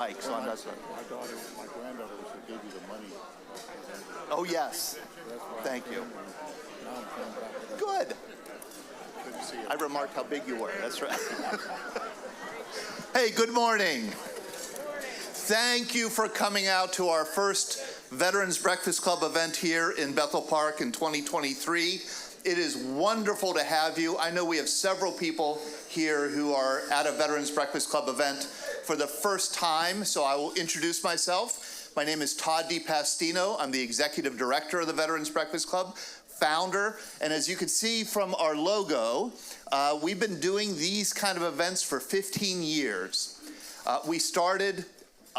Mike, so I'm not sorry. My granddaughter was who gave you the money. Oh, yes. Thank you. Good. Good to see you. I remarked how big you were. That's right. Hey, good morning. Thank you for coming out to our first Veterans Breakfast Club event here in Bethel Park in 2023. It is wonderful to have you. I know we have several people here who are at a Veterans Breakfast Club event for the first time, so I will introduce myself. My name is Todd DiPastino. I'm the Executive Director of the Veterans Breakfast Club, founder, and as you can see from our logo, we've been doing these kind of events for 15 years. We started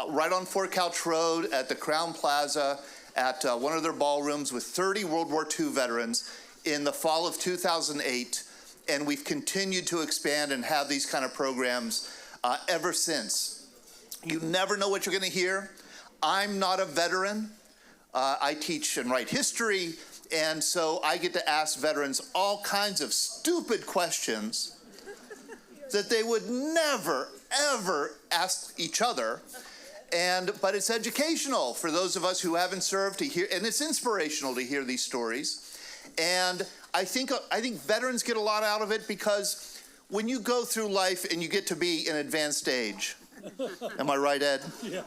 right on Fort Couch Road at the Crown Plaza at one of their ballrooms with 30 World War II veterans in the fall of 2008, and we've continued to expand and have these kind of programs ever since. You never know what you're going to hear. I'm not a veteran. I teach and write history, and so I get to ask veterans all kinds of stupid questions that they would never, ever ask each other. But it's educational for those of us who haven't served to hear, and it's inspirational to hear these stories. And I think veterans get a lot out of it because when you go through life and you get to be an advanced age, am I right, Ed? Yeah.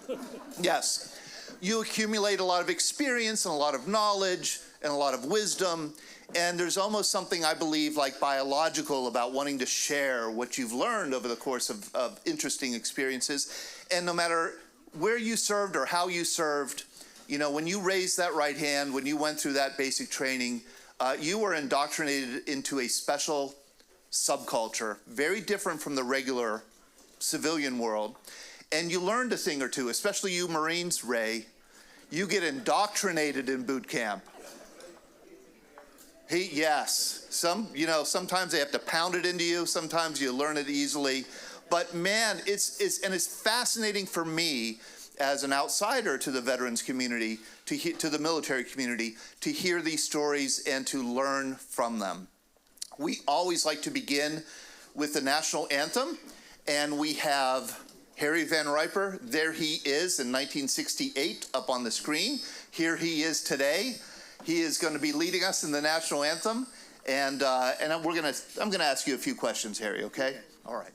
Yes. You accumulate a lot of experience and a lot of knowledge and a lot of wisdom, and there's almost something, I believe, like biological about wanting to share what you've learned over the course of interesting experiences. And no matter where you served or how you served, you know, when you raised that right hand, when you went through that basic training, you were indoctrinated into a special subculture, very different from the regular civilian world. And you learned a thing or two, especially you Marines, Ray. You get indoctrinated in boot camp. Yes, sometimes they have to pound it into you. Sometimes you learn it easily. But man, it's fascinating for me as an outsider to the veterans community, to the military community, to hear these stories and to learn from them. We always like to begin with the national anthem, and we have Harry Van Riper. There he is in 1968 up on the screen. Here he is today. He is going to be leading us in the national anthem, and I'm going to ask you a few questions, Harry. Okay? All right.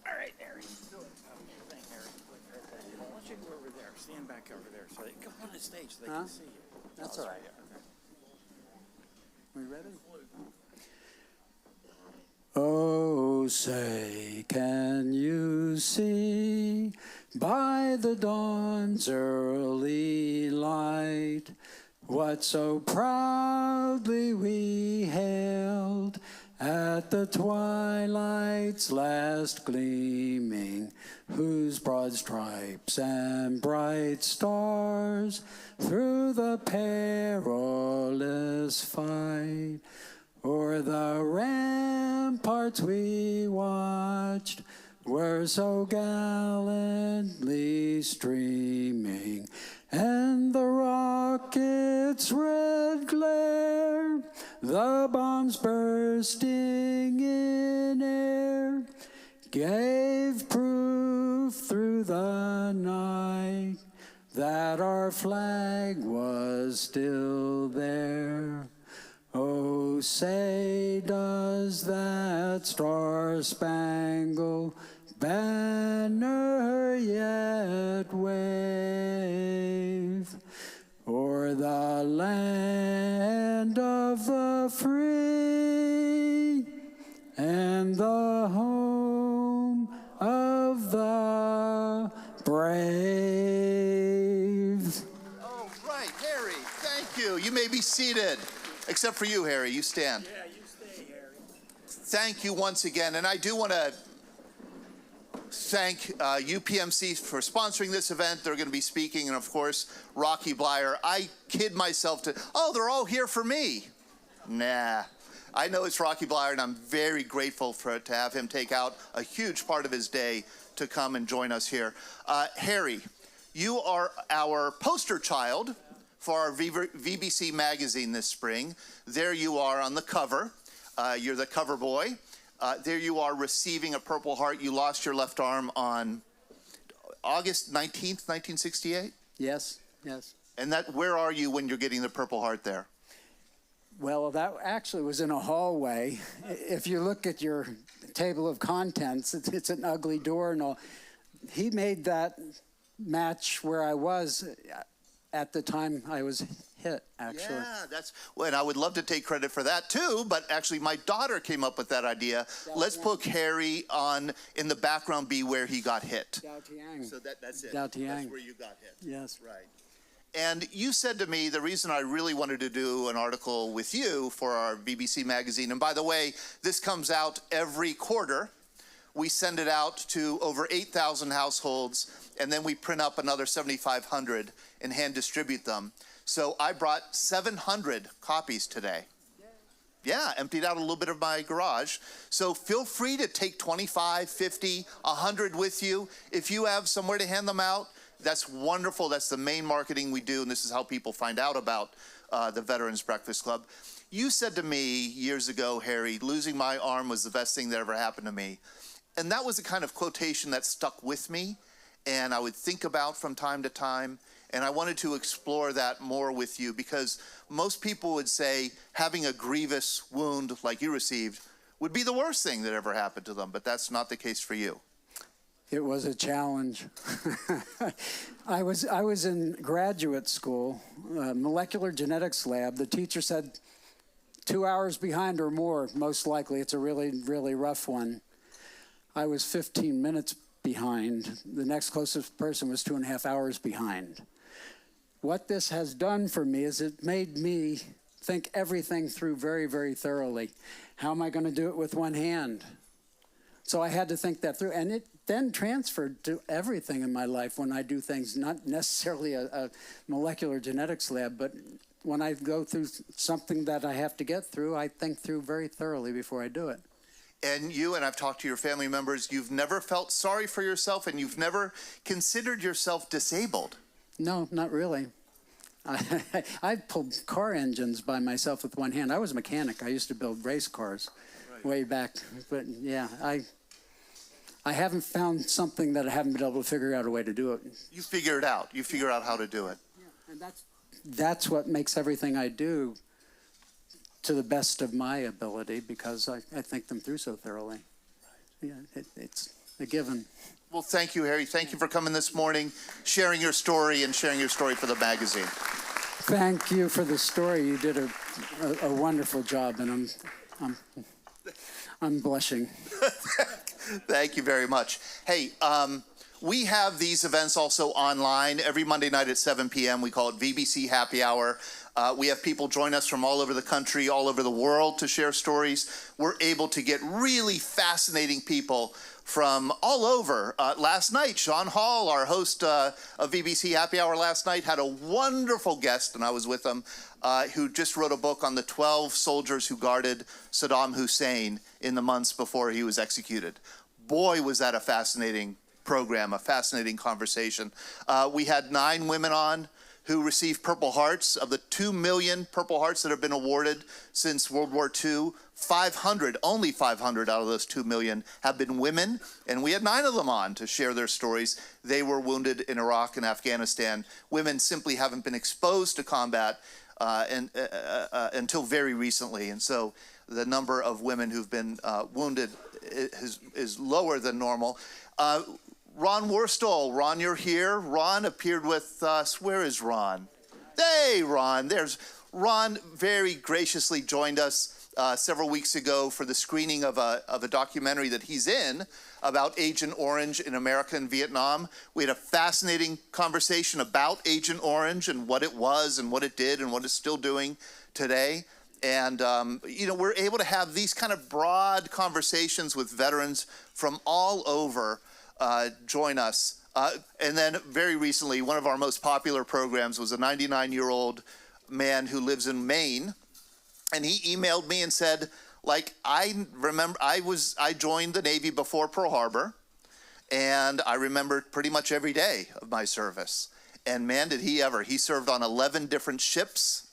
All right, Harry. Why don't you go over there? Stand back over there so they come on the stage so they can see you. That's all right. We ready? Oh, say, can you see by the dawn's early light what so proudly we hailed at the twilight's last gleaming, whose broad stripes and bright stars through the perilous fight o'er the ramparts we watched were so gallantly streaming, and the rocket's red glare, the bombs bursting in air, gave proof through the night that our flag was still there. Oh, say, does that star-spangled banner yet wave o'er the land of the free and the home of the brave? Oh, right, Harry. Thank you. You may be seated. Except for you, Harry. You stand. Yeah, you stay, Harry. Thank you once again. And I do want to thank UPMC for sponsoring this event. They're going to be speaking, and of course, Rocky Bleier. I kid myself they're all here for me. Nah. I know it's Rocky Bleier, and I'm very grateful to have him take out a huge part of his day to come and join us here. Harry, you are our poster child for our VBC magazine this spring. There you are on the cover. You're the cover boy. There you are receiving a Purple Heart. You lost your left arm on August 19th, 1968? Yes, yes. And where are you when you're getting the Purple Heart there? Well, that actually was in a hallway. If you look at your table of contents, it's an ugly door and all. He made that match where I was at the time I was hit, actually. Yeah, and I would love to take credit for that too, but actually my daughter came up with that idea. Let's put Harry in the background B where he got hit. So that's it. That's where you got hit. Yes. Right. And you said to me, the reason I really wanted to do an article with you for our BBC magazine, and by the way, this comes out every quarter. We send it out to over 8,000 households, and then we print up another 7,500 and hand distribute them. So I brought 700 copies today. Yeah, emptied out a little bit of my garage. So feel free to take 25, 50, 100 with you. If you have somewhere to hand them out, that's wonderful. That's the main marketing we do, and this is how people find out about the Veterans Breakfast Club. You said to me years ago, Harry, losing my arm was the best thing that ever happened to me. And that was the kind of quotation that stuck with me, and I would think about from time to time. And I wanted to explore that more with you, because most people would say having a grievous wound like you received would be the worst thing that ever happened to them, but that's not the case for you. It was a challenge. I was in graduate school, molecular genetics lab. The teacher said 2 hours behind or more, most likely. It's a really, really rough one. I was 15 minutes behind. The next closest person was 2.5 hours behind. What this has done for me is it made me think everything through very, very thoroughly. How am I going to do it with one hand? So I had to think that through, and it then transferred to everything in my life when I do things, not necessarily a molecular genetics lab, but when I go through something that I have to get through, I think through very thoroughly before I do it. And you, and I've talked to your family members, you've never felt sorry for yourself, and you've never considered yourself disabled. No, not really. I pulled car engines by myself with one hand. I was a mechanic. I used to build race cars way back. But yeah, I haven't found something that I haven't been able to figure out a way to do it. You figure it out. You figure out how to do it. Yeah, and that's what makes everything I do to the best of my ability, because I think them through so thoroughly. Yeah, it's a given. Well, thank you, Harry. Thank you for coming this morning, sharing your story, and sharing your story for the magazine. Thank you for the story. You did a wonderful job, and I'm blushing. Thank you very much. Hey, we have these events also online every Monday night at 7 p.m. We call it VBC Happy Hour. We have people join us from all over the country, all over the world to share stories. We're able to get really fascinating people from all over. Last night, Sean Hall, our host of VBC Happy Hour last night, had a wonderful guest, and I was with him, who just wrote a book on the 12 soldiers who guarded Saddam Hussein in the months before he was executed. Boy, was that a fascinating program, a fascinating conversation. We had 9 women on who received Purple Hearts. Of the 2 million Purple Hearts that have been awarded since World War II, 500, only 500 out of those 2 million have been women, and we had 9 of them on to share their stories. They were wounded in Iraq and Afghanistan. Women simply haven't been exposed to combat until very recently, and so the number of women who've been wounded is lower than normal. Ron Worstall. Ron, you're here. Ron appeared with us. Where is Ron? Hey, Ron. There's Ron. Very graciously joined us several weeks ago for the screening of a documentary that he's in about Agent Orange in America and Vietnam. We had a fascinating conversation about Agent Orange and what it was and what it did and what it's still doing today. And, we're able to have these kind of broad conversations with veterans from all over join us. And then very recently, one of our most popular programs was a 99-year-old man who lives in Maine. And he emailed me and said, I remember I joined the Navy before Pearl Harbor, and I remember pretty much every day of my service. And man, did he ever. He served on 11 different ships.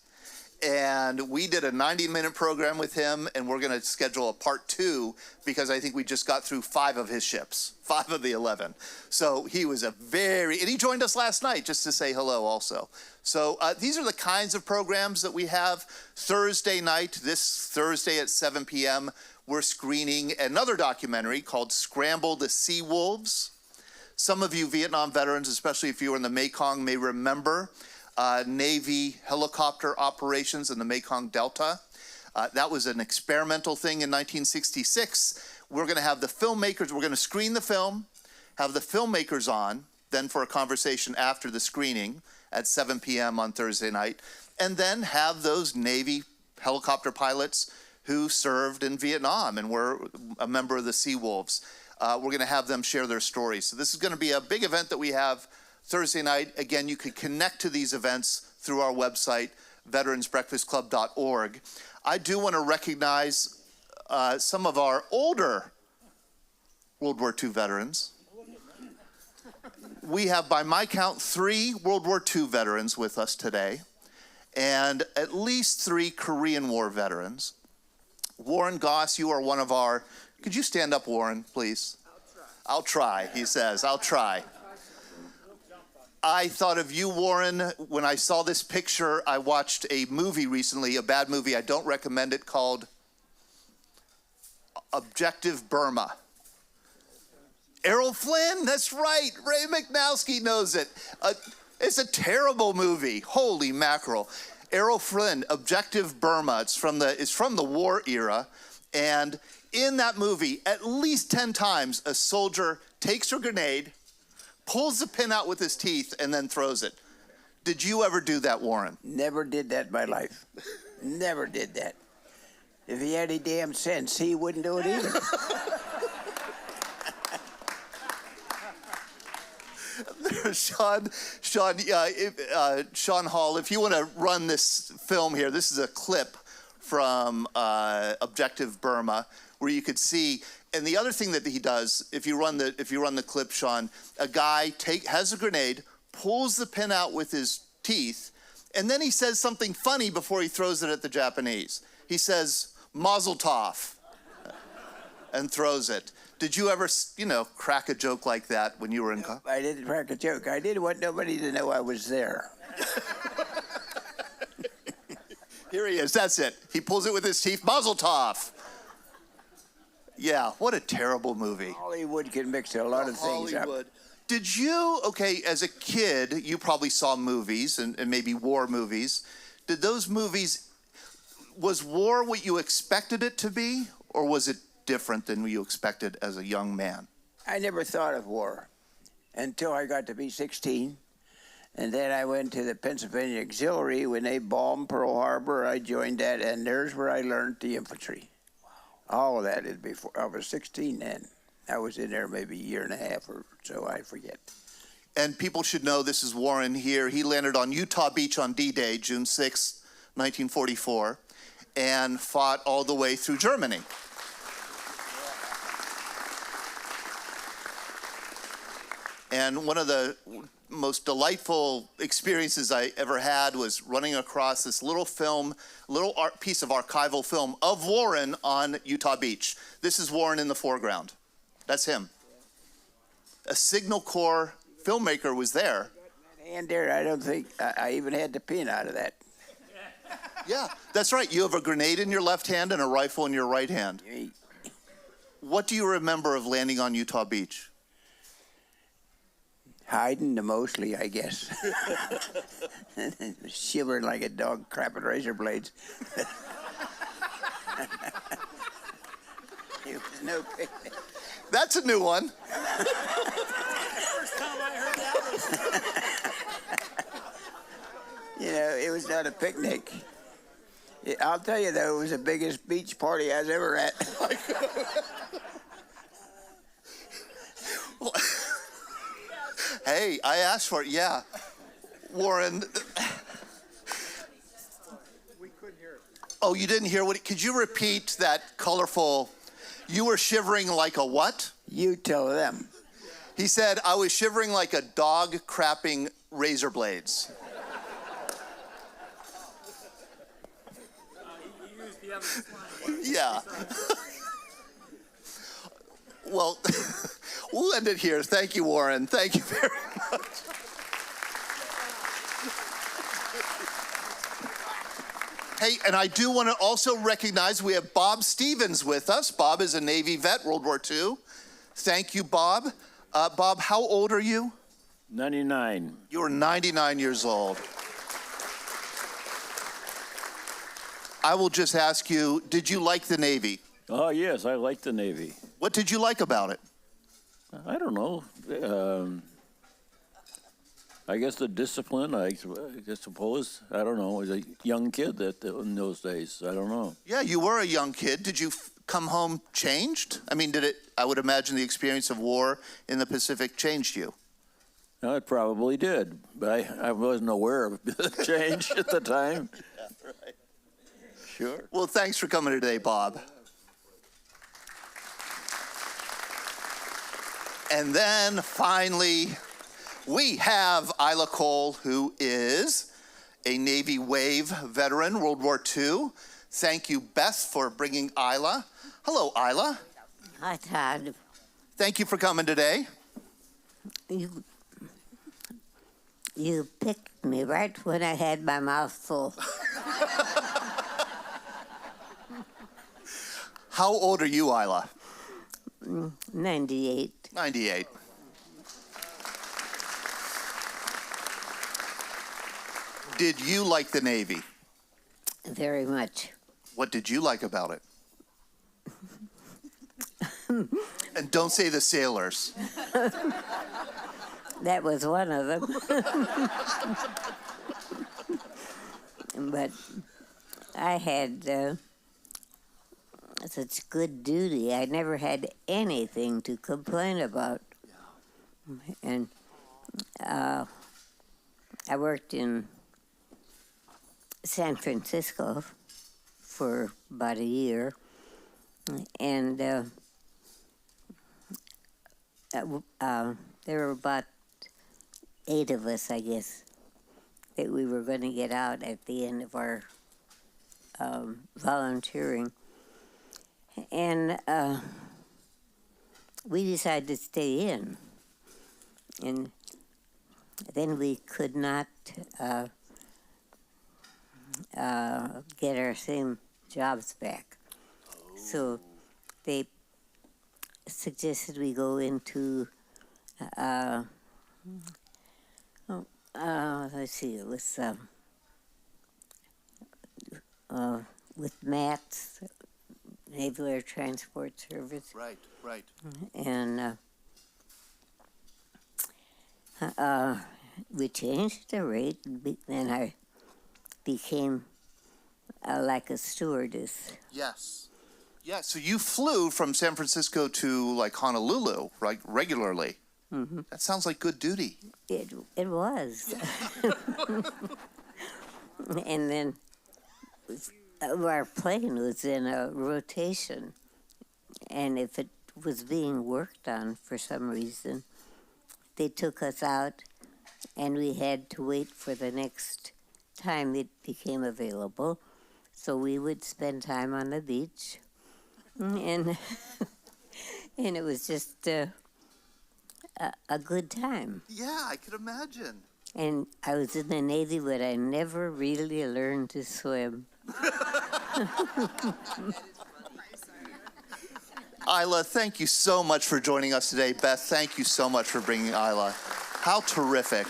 And we did a 90-minute program with him, and we're going to schedule a part 2 because I think we just got through 5 of his ships, 5 of the 11. So he was and he joined us last night just to say hello also. So these are the kinds of programs that we have. Thursday night, this Thursday at 7 p.m., we're screening another documentary called Scramble the Sea Wolves. Some of you Vietnam veterans, especially if you were in the Mekong, may remember Navy helicopter operations in the Mekong Delta. That was an experimental thing in 1966. We're going to have the filmmakers, we're going to screen the film, have the filmmakers on, then for a conversation after the screening at 7 p.m. on Thursday night, and then have those Navy helicopter pilots who served in Vietnam and were a member of the Sea Wolves. We're going to have them share their stories. So this is going to be a big event that we have Thursday night. Again, you can connect to these events through our website, veteransbreakfastclub.org. I do want to recognize some of our older World War II veterans. We have, by my count, 3 World War II veterans with us today, and at least 3 Korean War veterans. Warren Goss, you are one of our, could you stand up, Warren, please? I'll try, he says, I'll try. I thought of you, Warren, when I saw this picture. I watched a movie recently, a bad movie, I don't recommend it, called Objective Burma. Errol Flynn, that's right, Ray McNowski knows it. It's a terrible movie, holy mackerel. Errol Flynn, Objective Burma, it's from the war era, and in that movie, at least 10 times, a soldier takes a grenade, pulls the pin out with his teeth, and then throws it. Did you ever do that, Warren? Never did that in my life. Never did that. If he had any damn sense, he wouldn't do it either. Sean Hall, if you want to run this film here, this is a clip from Objective Burma where you could see. And the other thing that he does, if you run the clip, Sean, a guy has a grenade, pulls the pin out with his teeth, and then he says something funny before he throws it at the Japanese. He says, "Mazel tov," and throws it. Did you ever, crack a joke like that when you were in college? I didn't crack a joke. I didn't want nobody to know I was there. Here he is. That's it. He pulls it with his teeth. Mazel tov. Yeah, what a terrible movie. Hollywood can mix a lot of things up. Did you, as a kid, you probably saw movies and maybe war movies. Did those movies, was war what you expected it to be, or was it different than you expected as a young man? I never thought of war until I got to be 16. And then I went to the Pennsylvania Auxiliary when they bombed Pearl Harbor. I joined that, and there's where I learned the infantry. All of that is before I was 16 then. I was in there maybe a year and a half or so, I forget. And people should know this is Warren here. He landed on Utah Beach on D-Day, June 6, 1944, and fought all the way through Germany. And one of the most delightful experiences I ever had was running across this little piece of archival film of Warren on Utah Beach. This is Warren in the foreground. That's him. A Signal Corps filmmaker was there. And there, I don't think I even had the pin out of that. Yeah, that's right. You have a grenade in your left hand and a rifle in your right hand. What do you remember of landing on Utah Beach? Hiding mostly, I guess. Shivering like a dog crapping razor blades. It was no picnic. That's a new one. First time I heard that was. It was not a picnic. I'll tell you, though, it was the biggest beach party I was ever at. Hey, I asked for it, yeah. Warren. We couldn't hear it. Oh, you didn't hear what? Could you repeat that colorful? You were shivering like a what? You tell them. He said, I was shivering like a dog crapping razor blades. Yeah. Well, we'll end it here. Thank you, Warren. Thank you very much. Hey, and I do want to also recognize we have Bob Stevens with us. Bob is a Navy vet, World War II. Thank you, Bob. Bob, how old are you? 99. You're 99 years old. I will just ask you, did you like the Navy? Oh, yes, I like the Navy. What did you like about it? I don't know. I guess the discipline, I suppose. I don't know. I was a young kid in those days. I don't know. Yeah, you were a young kid. Did you come home changed? I mean, I would imagine the experience of war in the Pacific changed you. No, it probably did, but I wasn't aware of the change at the time. Yeah, right. Sure. Well, thanks for coming today, Bob. And then finally, we have Isla Cole, who is a Navy Wave veteran, World War II. Thank you, Beth, for bringing Isla. Hello, Isla. Hi, Todd. Thank you for coming today. You picked me right when I had my mouth full. How old are you, Isla? 98. 98. Did you like the Navy? Very much. What did you like about it? And don't say the sailors. That was one of them. But I had such good duty. I never had anything to complain about. And I worked in San Francisco for about a year. And there were about 8 of us, I guess, that we were going to get out at the end of our volunteering. And we decided to stay in. And then we could not get our same jobs back. So they suggested we go into, let's see, it was with MATS, Naval Air Transport Service. Right, right. And we changed the rate, and I became like a stewardess. Yes. Yeah, so you flew from San Francisco to like Honolulu, right, regularly. Mm-hmm. That sounds like good duty. It was. And then our plane was in a rotation, and if it was being worked on for some reason, they took us out, and we had to wait for the next time it became available. So we would spend time on the beach, and and it was just a good time. Yeah, I could imagine. And I was in the Navy, but I never really learned to swim. Isla, thank you so much for joining us today. Beth, thank you so much for bringing Isla. How terrific.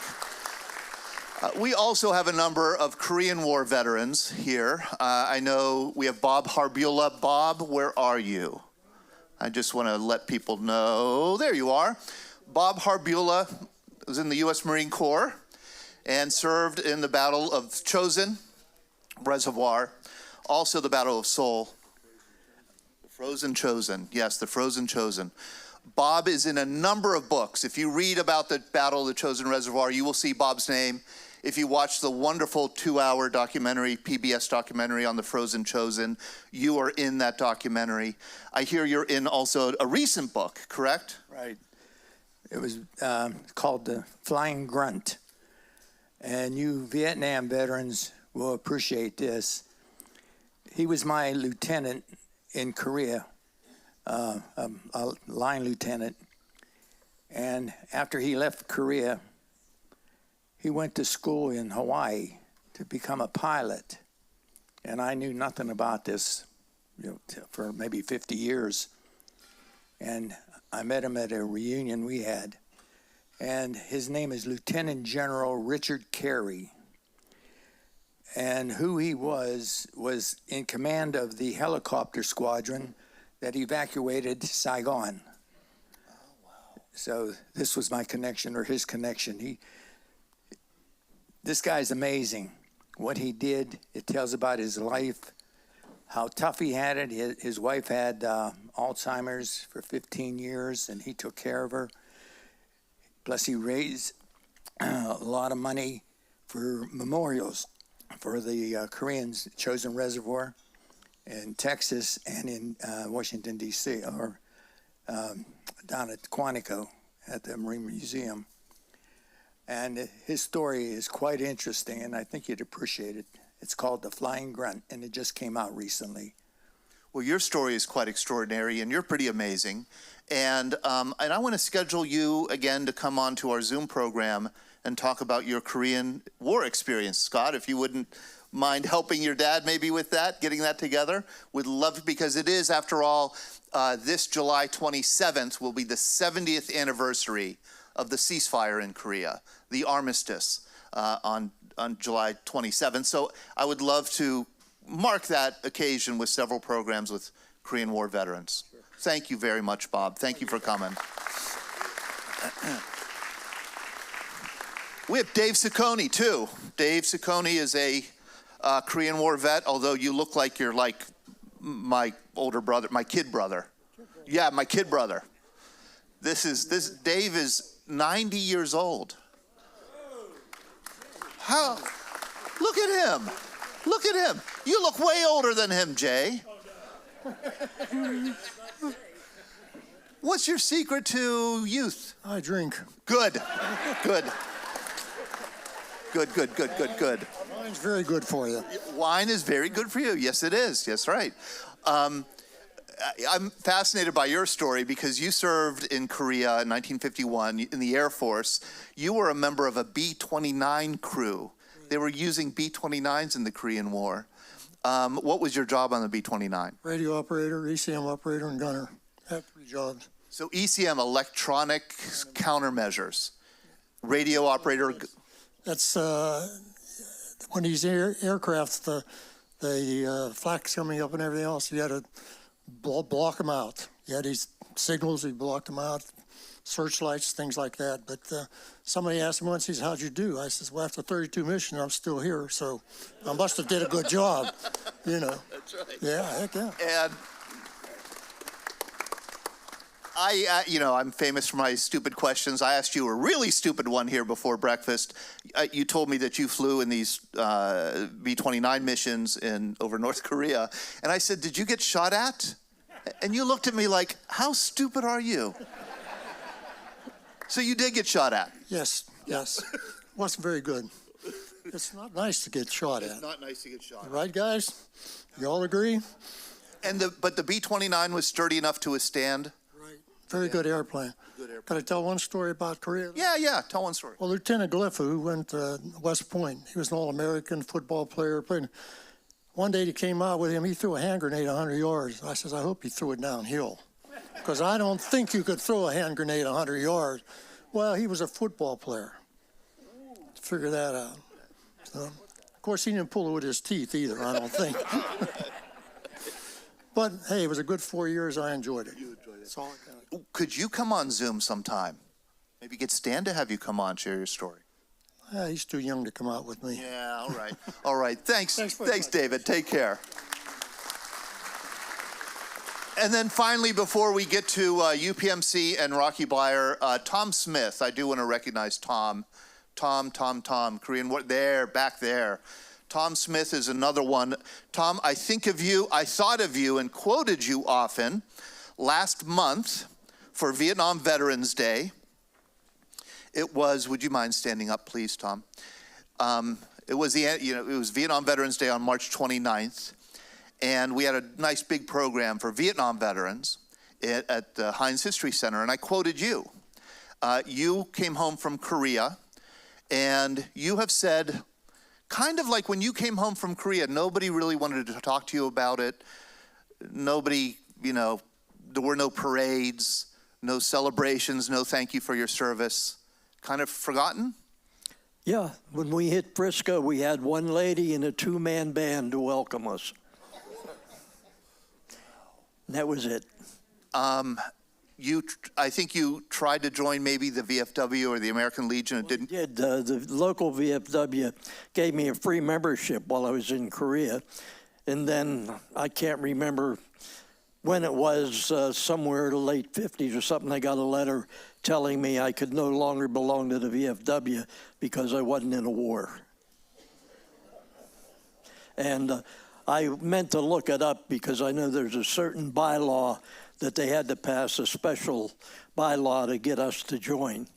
We also have a number of Korean War veterans here. I know we have Bob Harbula. Bob, where are you? I just want to let people know. There you are. Bob Harbula was in the U.S. Marine Corps and served in the Battle of Chosin Reservoir, also the Battle of Seoul. The Frozen Chosin. Yes, the Frozen Chosin. Bob is in a number of books. If you read about the Battle of the Chosin Reservoir, you will see Bob's name. If you watch the wonderful 2-hour documentary, PBS documentary on the Frozen Chosin, you are in that documentary. I hear you're in also a recent book, correct? Right. It was called The Flying Grunt. And you Vietnam veterans will appreciate this. he was my lieutenant in Korea, a line lieutenant. And after he left Korea, he went to school in Hawaii to become a pilot. And I knew nothing about this, for maybe 50 years. And I met him at a reunion we had. And his name is Lieutenant General Richard Carey. And who he was in command of the helicopter squadron that evacuated Saigon. Oh, wow. So this was my connection, or his connection. This guy's amazing. What he did, it tells about his life, how tough he had it. His wife had Alzheimer's for 15 years, and he took care of her. Plus, he raised a lot of money for memorials for the Koreans, Chosin Reservoir in Texas and in Washington, D.C., or down at Quantico at the Marine Museum. And his story is quite interesting, and I think you'd appreciate it. It's called The Flying Grunt, and it just came out recently. Well, your story is quite extraordinary, and you're pretty amazing. And I want to schedule you again to come on to our Zoom program and talk about your Korean War experience, Scott, if you wouldn't mind helping your dad maybe with that, getting that together. We'd love to, because it is, after all, this July 27th will be the 70th anniversary of the ceasefire in Korea, the armistice on July 27th. So I would love to mark that occasion with several programs with Korean War veterans. Sure. Thank you very much, Bob. Thank you for coming. We have Dave Ciccone, too. Dave Ciccone is a Korean War vet, although you look like you're like my older brother, my kid brother. Yeah, my kid brother. Dave is 90 years old. How? Look at him. Look at him. You look way older than him, Jay. What's your secret to youth? I drink. Good. Good. Good. Wine's very good for you. Wine is very good for you. Yes, it is. Yes, right. I'm fascinated by your story because you served in Korea in 1951 in the Air Force. You were a member of a B-29 crew. They were using B-29s in the Korean War. What was your job on the B-29? Radio operator, ECM operator, and gunner. Had 3 jobs. So ECM, electronic countermeasures. Radio operator. That's when these aircraft, the flaks coming up and everything else, you had to block them out. You had these signals, you blocked them out, searchlights, things like that. But somebody asked me once, he said, how'd you do? I said, well, after 32 missions, I'm still here, so I must have did a good job, you know. That's right. Yeah, heck yeah. And I'm famous for my stupid questions. I asked you a really stupid one here before breakfast. You told me that you flew in these B-29 missions over North Korea. And I said, did you get shot at? And you looked at me like, how stupid are you? So you did get shot at? Yes. Wasn't very good. It's not nice to get shot at. It's not nice to get shot at. Right, guys? You all agree? But the B-29 was sturdy enough to withstand? Very good airplane. Can I tell one story about Korea? Yeah, tell one story. Well, Lieutenant Gliffa, who went to West Point, he was an All-American football player. One day he came out with him, he threw a hand grenade 100 yards. I says, I hope he threw it downhill, because I don't think you could throw a hand grenade 100 yards. Well, he was a football player. Figure that out. So, of course, he didn't pull it with his teeth either, I don't think. But, hey, it was a good 4 years. I enjoyed it. You enjoyed it. That's all I got. Could you come on Zoom sometime? Maybe get Stan to have you come on, share your story. He's too young to come out with me. Yeah, all right. All right. Thanks, David. Take care. And then finally, before we get to UPMC and Rocky Bleier, Tom Smith. I do want to recognize Tom. Tom, Korean War. Back there. Tom Smith is another one. Tom, I thought of you and quoted you often last month for Vietnam Veterans Day. It was, would you mind standing up, please, Tom? It was Vietnam Veterans Day on March 29th. and we had a nice big program for Vietnam veterans at the Heinz History Center, and I quoted you. You came home from Korea, and you have said, kind of like when you came home from Korea, nobody really wanted to talk to you about it. Nobody, there were no parades, no celebrations, no thank you for your service. Kind of forgotten? Yeah, when we hit Frisco, we had one lady and a two-man band to welcome us. And that was it. I think you tried to join maybe the VFW or the American Legion. It didn't. Yeah, the local VFW gave me a free membership while I was in Korea. And then I can't remember when it was, somewhere in the late 50s or something, I got a letter telling me I could no longer belong to the VFW because I wasn't in a war. And I meant to look it up because I know there's a certain bylaw that they had to pass, a special bylaw to get us to join.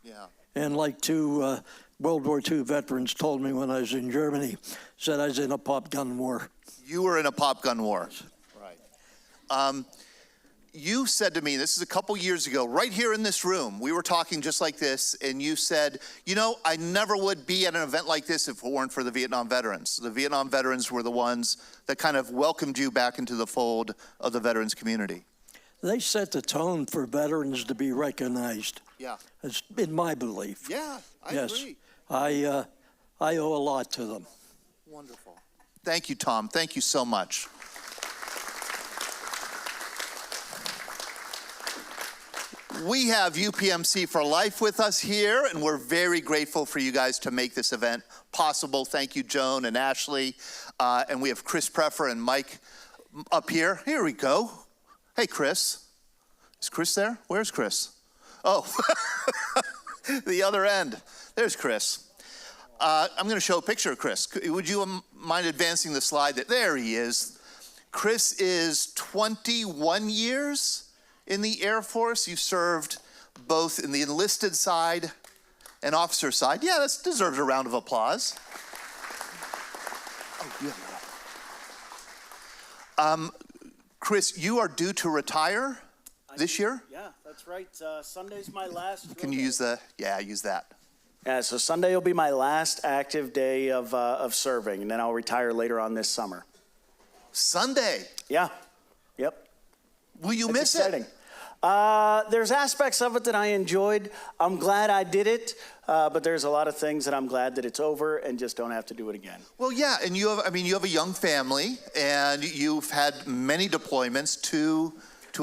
Yeah. And like two World War II veterans told me when I was in Germany, said I was in a pop gun war. You were in a pop gun war. Right. You said to me, this is a couple years ago, right here in this room, we were talking just like this, and you said, I never would be at an event like this if it weren't for the Vietnam veterans. The Vietnam veterans were the ones that kind of welcomed you back into the fold of the veterans community. They set the tone for veterans to be recognized. Yeah. It's in my belief. Yeah, I agree. I owe a lot to them. Wonderful. Thank you, Tom. Thank you so much. We have UPMC for Life with us here, and we're very grateful for you guys to make this event possible. Thank you, Joan and Ashley. And we have Chris Preffer and Mike up here. Here we go. Hey, Chris. Is Chris there? Where's Chris? Oh, the other end. There's Chris. I'm going to show a picture of Chris. Would you mind advancing the slide? There he is. Chris is 21 years in the Air Force. You served both in the enlisted side and officer side. Yeah, that deserves a round of applause. Chris, you are due to retire this year? Yeah, that's right. Sunday's my last. Can you use use that. Yeah, so Sunday will be my last active day of serving, and then I'll retire later on this summer. Sunday? Yeah. Yep. Will you It's miss exciting. it? There's aspects of it that I enjoyed. I'm glad I did it, but there's a lot of things that I'm glad that it's over and just don't have to do it again. Well, yeah, and you have a young family, and you've had many deployments to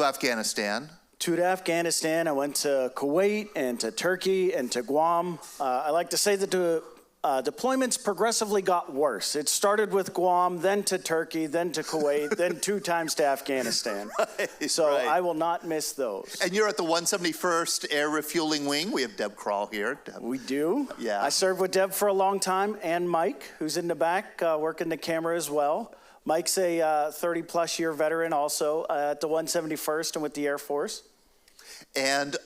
Afghanistan. To Afghanistan, I went to Kuwait and to Turkey and to Guam. I like to say that the deployments progressively got worse. It started with Guam, then to Turkey, then to Kuwait, then 2 times to Afghanistan. Right. I will not miss those. And you're at the 171st Air Refueling Wing. We have Deb Krall here. Deb. We do. Yeah. I served with Deb for a long time, and Mike, who's in the back, working the camera as well. Mike's a 30-plus year veteran also at the 171st and with the Air Force. And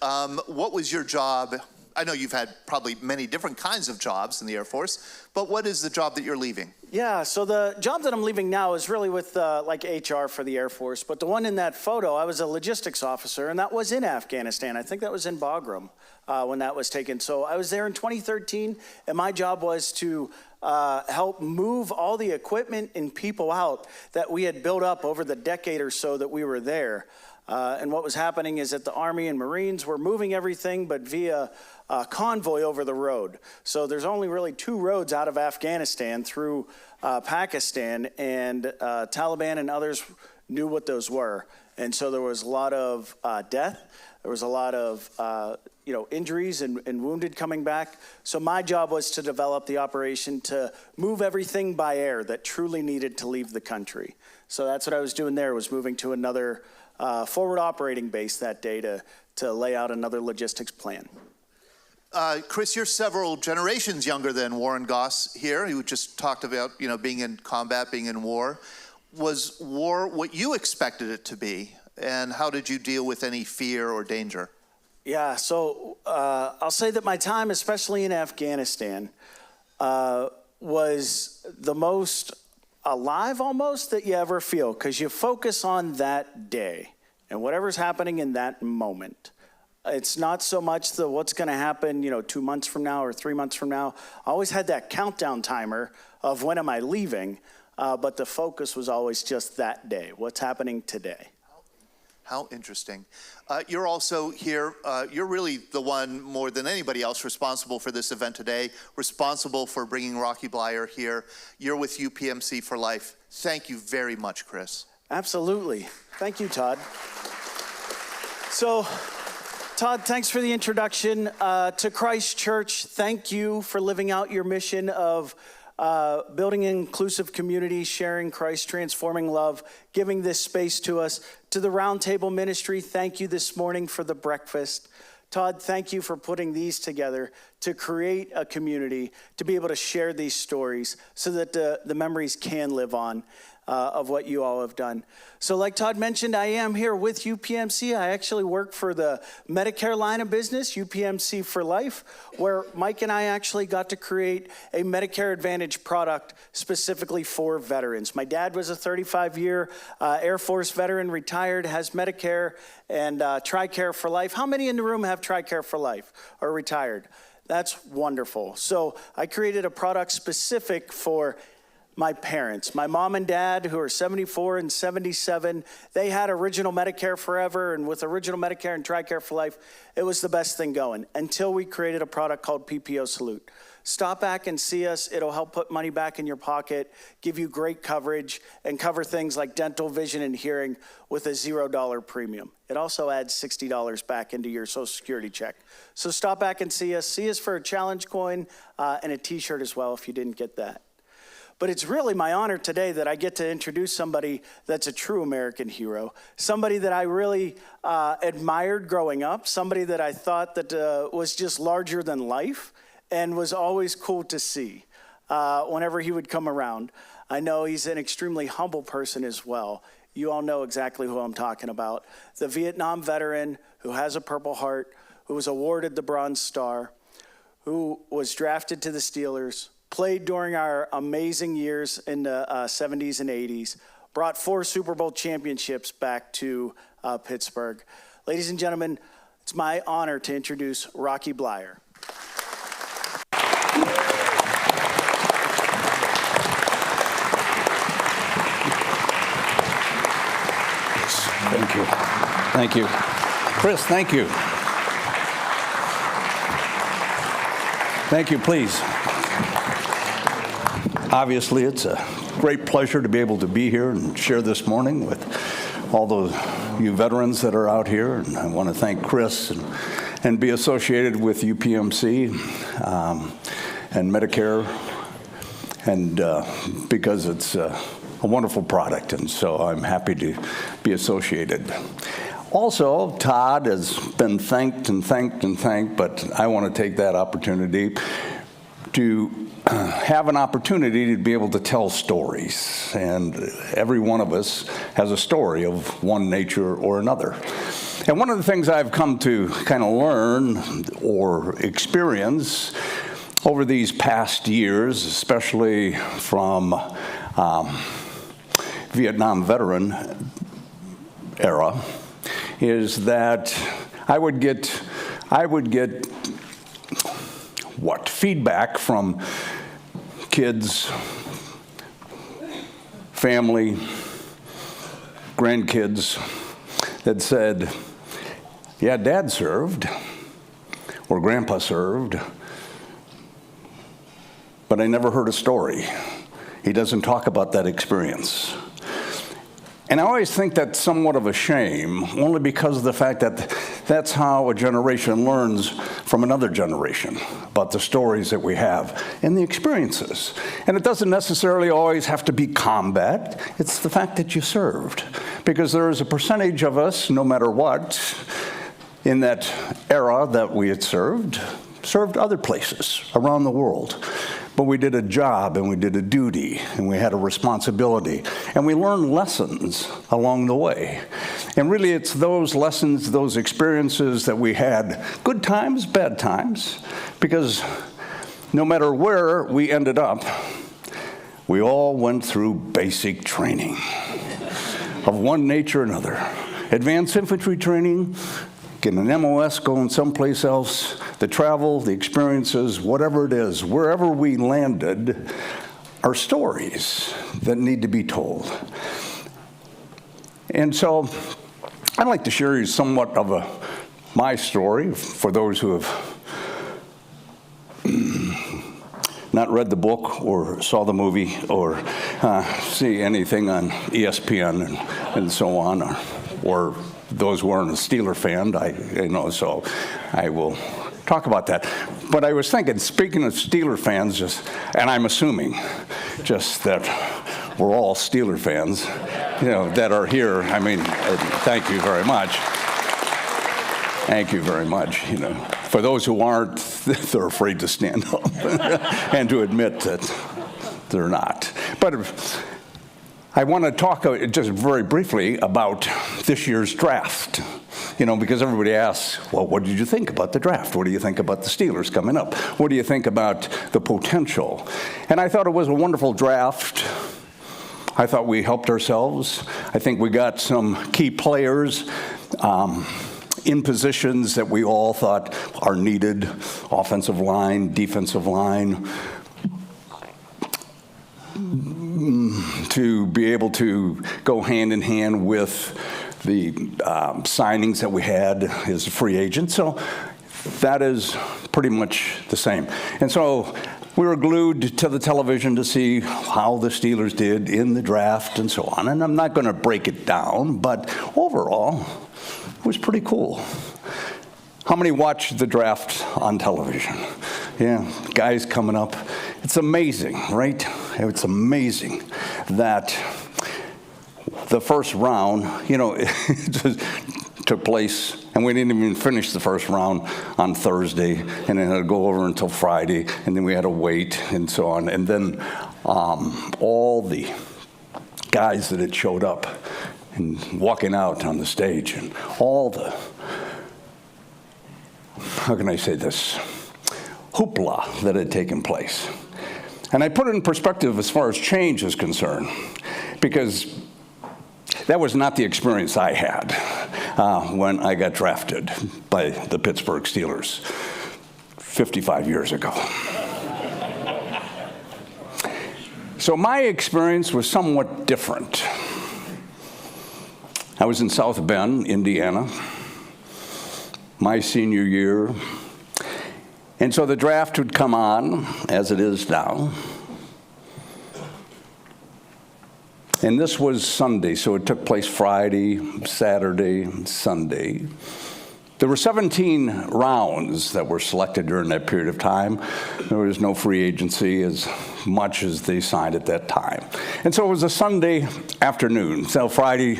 what was your job? I know you've had probably many different kinds of jobs in the Air Force, but what is the job that you're leaving? Yeah, so the job that I'm leaving now is really with like HR for the Air Force, but the one in that photo, I was a logistics officer, and that was in Afghanistan. I think that was in Bagram when that was taken. So I was there in 2013, and my job was to help move all the equipment and people out that we had built up over the decade or so that we were there. And what was happening is that the Army and Marines were moving everything, but via convoy over the road. So there's only really 2 roads out of Afghanistan through Pakistan, and Taliban and others knew what those were. And so there was a lot of death. There was a lot of injuries and wounded coming back. So my job was to develop the operation to move everything by air that truly needed to leave the country. So that's what I was doing there, was moving to another forward operating base that day to lay out another logistics plan. Chris, you're several generations younger than Warren Goss here, who just talked about, being in combat, being in war. Was war what you expected it to be? And how did you deal with any fear or danger? Yeah, so I'll say that my time, especially in Afghanistan, was the most alive almost that you ever feel, because you focus on that day and whatever's happening in that moment. It's not so much the what's going to happen, 2 months from now or 3 months from now. I always had that countdown timer of when am I leaving, but the focus was always just that day. What's happening today? How interesting. You're also here, you're really the one more than anybody else responsible for this event today, responsible for bringing Rocky Bleier here. You're with UPMC for life. Thank you very much, Chris. Absolutely. Thank you, Todd. So, Todd, thanks for the introduction. To Christ Church, thank you for living out your mission of building an inclusive community, sharing Christ, transforming love, giving this space to us. To the Roundtable Ministry, thank you this morning for the breakfast. Todd, thank you for putting these together to create a community, to be able to share these stories so that the memories can live on of what you all have done. So like Todd mentioned, I am here with UPMC. I actually work for the Medicare line of business, UPMC for Life, where Mike and I actually got to create a Medicare Advantage product specifically for veterans. My dad was a 35-year Air Force veteran, retired, has Medicare and TRICARE for Life. How many in the room have TRICARE for Life or retired? That's wonderful. So I created a product specific for my parents, my mom and dad, who are 74 and 77, they had original Medicare forever, and with original Medicare and TRICARE for Life, it was the best thing going until we created a product called PPO Salute. Stop back and see us. It'll help put money back in your pocket, give you great coverage, and cover things like dental, vision, and hearing with a $0 premium. It also adds $60 back into your Social Security check. So stop back and see us. See us for a challenge coin and a t-shirt as well if you didn't get that. But it's really my honor today that I get to introduce somebody that's a true American hero, somebody that I really admired growing up, somebody that I thought that was just larger than life and was always cool to see whenever he would come around. I know he's an extremely humble person as well. You all know exactly who I'm talking about. The Vietnam veteran who has a Purple Heart, who was awarded the Bronze Star, who was drafted to the Steelers, played during our amazing years in the 70s and 80s, brought 4 Super Bowl championships back to Pittsburgh. Ladies and gentlemen, it's my honor to introduce Rocky Bleier. Thank you. Thank you. Chris, thank you. Thank you, please. Obviously, it's a great pleasure to be able to be here and share this morning with all those you veterans that are out here. And I want to thank Chris and be associated with UPMC and Medicare, and because it's a wonderful product, and so I'm happy to be associated. Also, Todd has been thanked and thanked and thanked, but I want to take that opportunity to have an opportunity to be able to tell stories. And every one of us has a story of one nature or another. And one of the things I've come to kind of learn or experience over these past years, especially from Vietnam veteran era, is that I would get feedback from kids, family, grandkids that said, yeah, Dad served or Grandpa served, but I never heard a story. He doesn't talk about that experience. And I always think that's somewhat of a shame, only because of the fact that that's how a generation learns from another generation about the stories that we have and the experiences. And it doesn't necessarily always have to be combat. It's the fact that you served. Because there is a percentage of us, no matter what, in that era that we had served other places around the world. But we did a job, and we did a duty, and we had a responsibility, and we learned lessons along the way. And really, it's those lessons, those experiences that we had, good times, bad times, because no matter where we ended up, we all went through basic training of one nature or another. Advanced infantry training, getting an MOS, going someplace else, the travel, the experiences, whatever it is, wherever we landed, are stories that need to be told. And so I'd like to share you somewhat of my story for those who have not read the book or saw the movie or see anything on ESPN and so on, or those who aren't a Steeler fan, so I will talk about that. But I was thinking, speaking of Steeler fans, and I'm assuming just that we're all Steeler fans, that are here. I mean, thank you very much. Thank you very much. For those who aren't, they're afraid to stand up and to admit that they're not. But I want to talk just very briefly about this year's draft. Because everybody asks, well, what did you think about the draft? What do you think about the Steelers coming up? What do you think about the potential? And I thought it was a wonderful draft. I thought we helped ourselves. I think we got some key players in positions that we all thought are needed: offensive line, defensive line, to be able to go hand in hand with the signings that we had as a free agent. So that is pretty much the same. And so we were glued to the television to see how the Steelers did in the draft and so on. And I'm not going to break it down, but overall, it was pretty cool. How many watched the draft on television? Yeah, guys coming up. It's amazing, right? It's amazing that the first round, it just took place, and we didn't even finish the first round on Thursday, and then it would go over until Friday, and then we had to wait and so on. And then all the guys that had showed up and walking out on the stage, and all the, how can I say this, hoopla that had taken place. And I put it in perspective as far as change is concerned, because that was not the experience I had when I got drafted by the Pittsburgh Steelers 55 years ago. So my experience was somewhat different. I was in South Bend, Indiana, my senior year. And so the draft would come on, as it is now. And this was Sunday, so it took place Friday, Saturday, Sunday. There were 17 rounds that were selected during that period of time. There was no free agency as much as they signed at that time. And so it was a Sunday afternoon. So Friday,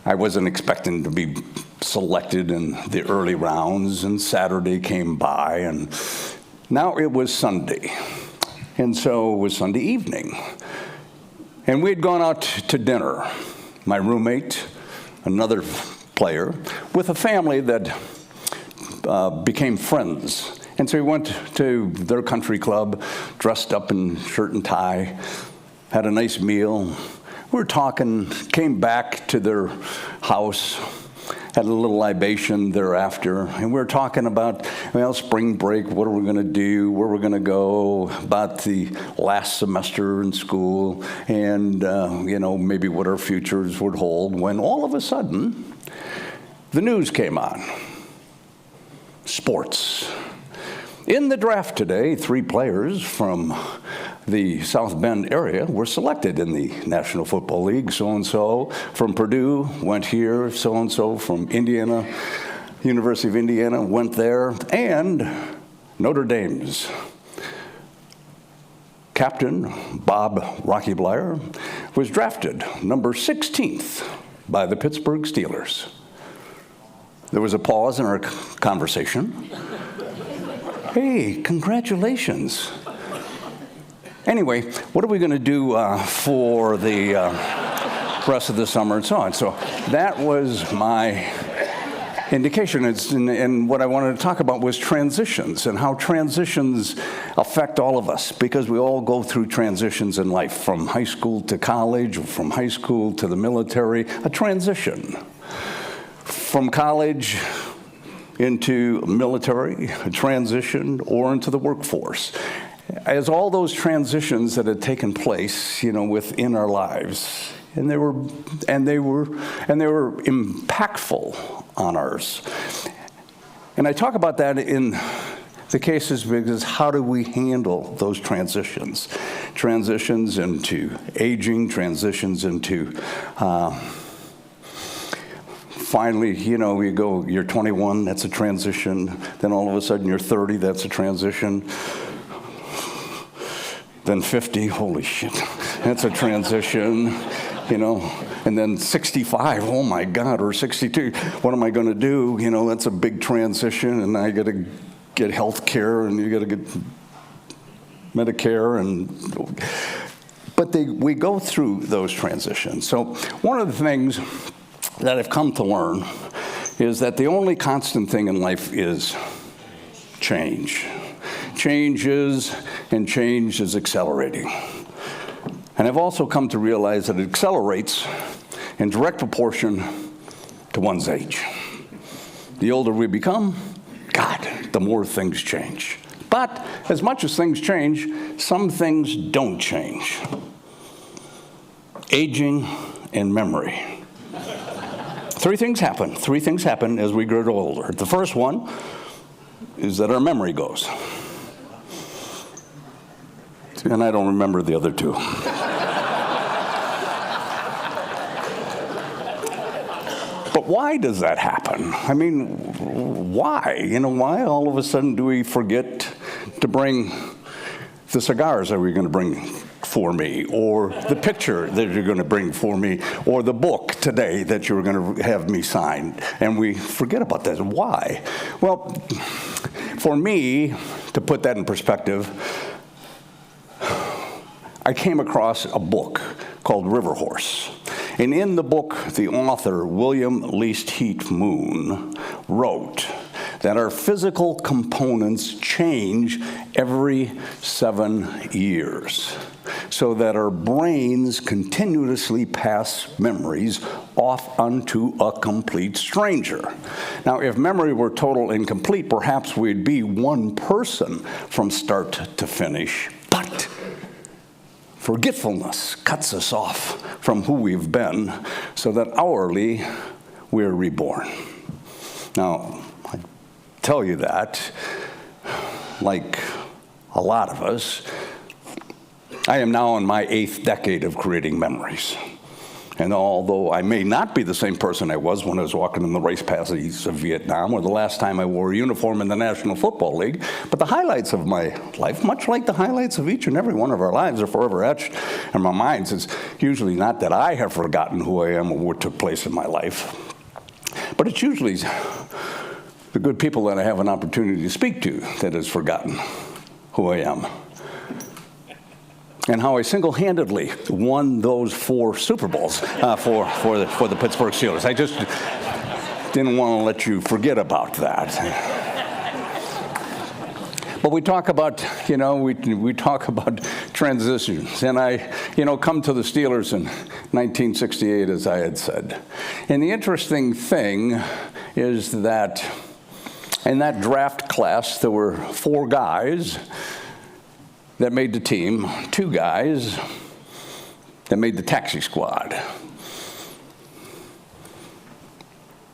I wasn't expecting to be selected in the early rounds, and Saturday came by, and now it was Sunday. And so it was Sunday evening. And we had gone out to dinner, my roommate, another player, with a family that became friends. And so we went to their country club, dressed up in shirt and tie, had a nice meal. We were talking, came back to their house, had a little libation thereafter, and we were talking about, spring break, what are we going to do, where we're going to go, about the last semester in school, and, maybe what our futures would hold, when all of a sudden, the news came on. Sports. In the draft today, 3 players from the South Bend area were selected in the National Football League. So-and-so from Purdue went here. So-and-so from Indiana, University of Indiana, went there. And Notre Dame's captain, Bob Rocky Bleier, was drafted number 16th by the Pittsburgh Steelers. There was a pause in our conversation. Hey, congratulations. Anyway, what are we going to do for the rest of the summer and so on? So that was my indication. And what I wanted to talk about was transitions and how transitions affect all of us, because we all go through transitions in life, from high school to college, from high school to the military, a transition. From college into military, a transition, or into the workforce. As all those transitions that had taken place, within our lives, and they were impactful on ours. And I talk about that in the cases because how do we handle those transitions? Transitions into aging, transitions into finally, you go, you're 21, that's a transition. Then all of a sudden you're 30, that's a transition. Then 50, holy shit, that's a transition. And then 65, oh my God, or 62, what am I going to do? That's a big transition, and I got to get health care, and you got to get Medicare, but we go through those transitions. So one of the things that I've come to learn is that the only constant thing in life is change. Change is accelerating. And I've also come to realize that it accelerates in direct proportion to one's age. The older we become, God, the more things change. But as much as things change, some things don't change. Aging and memory. Three things happen as we grow older. The first one is that our memory goes. And I don't remember the other two. But why does that happen? I mean, why? Why all of a sudden do we forget to bring the cigars that we're going to bring for me, or the picture that you're going to bring for me, or the book today that you're going to have me sign, and we forget about that? Why? Well, for me, to put that in perspective, I came across a book called River Horse. And in the book, the author, William Least Heat Moon, wrote that our physical components change every 7 years, so that our brains continuously pass memories off onto a complete stranger. Now, if memory were total and complete, perhaps we'd be one person from start to finish, but forgetfulness cuts us off from who we've been, so that hourly we're reborn. Now, I tell you that, like a lot of us, I am now in my 8th decade of creating memories. And although I may not be the same person I was when I was walking in the rice paddies of Vietnam, or the last time I wore a uniform in the National Football League, but the highlights of my life, much like the highlights of each and every one of our lives, are forever etched in my minds. It's usually not that I have forgotten who I am or what took place in my life, but it's usually the good people that I have an opportunity to speak to that has forgotten who I am, and how I single-handedly won those 4 Super Bowls for the Pittsburgh Steelers. I just didn't want to let you forget about that. But we talk about, we talk about transitions. And I, come to the Steelers in 1968, as I had said. And the interesting thing is that in that draft class, there were 4 guys that made the team, 2 guys that made the taxi squad.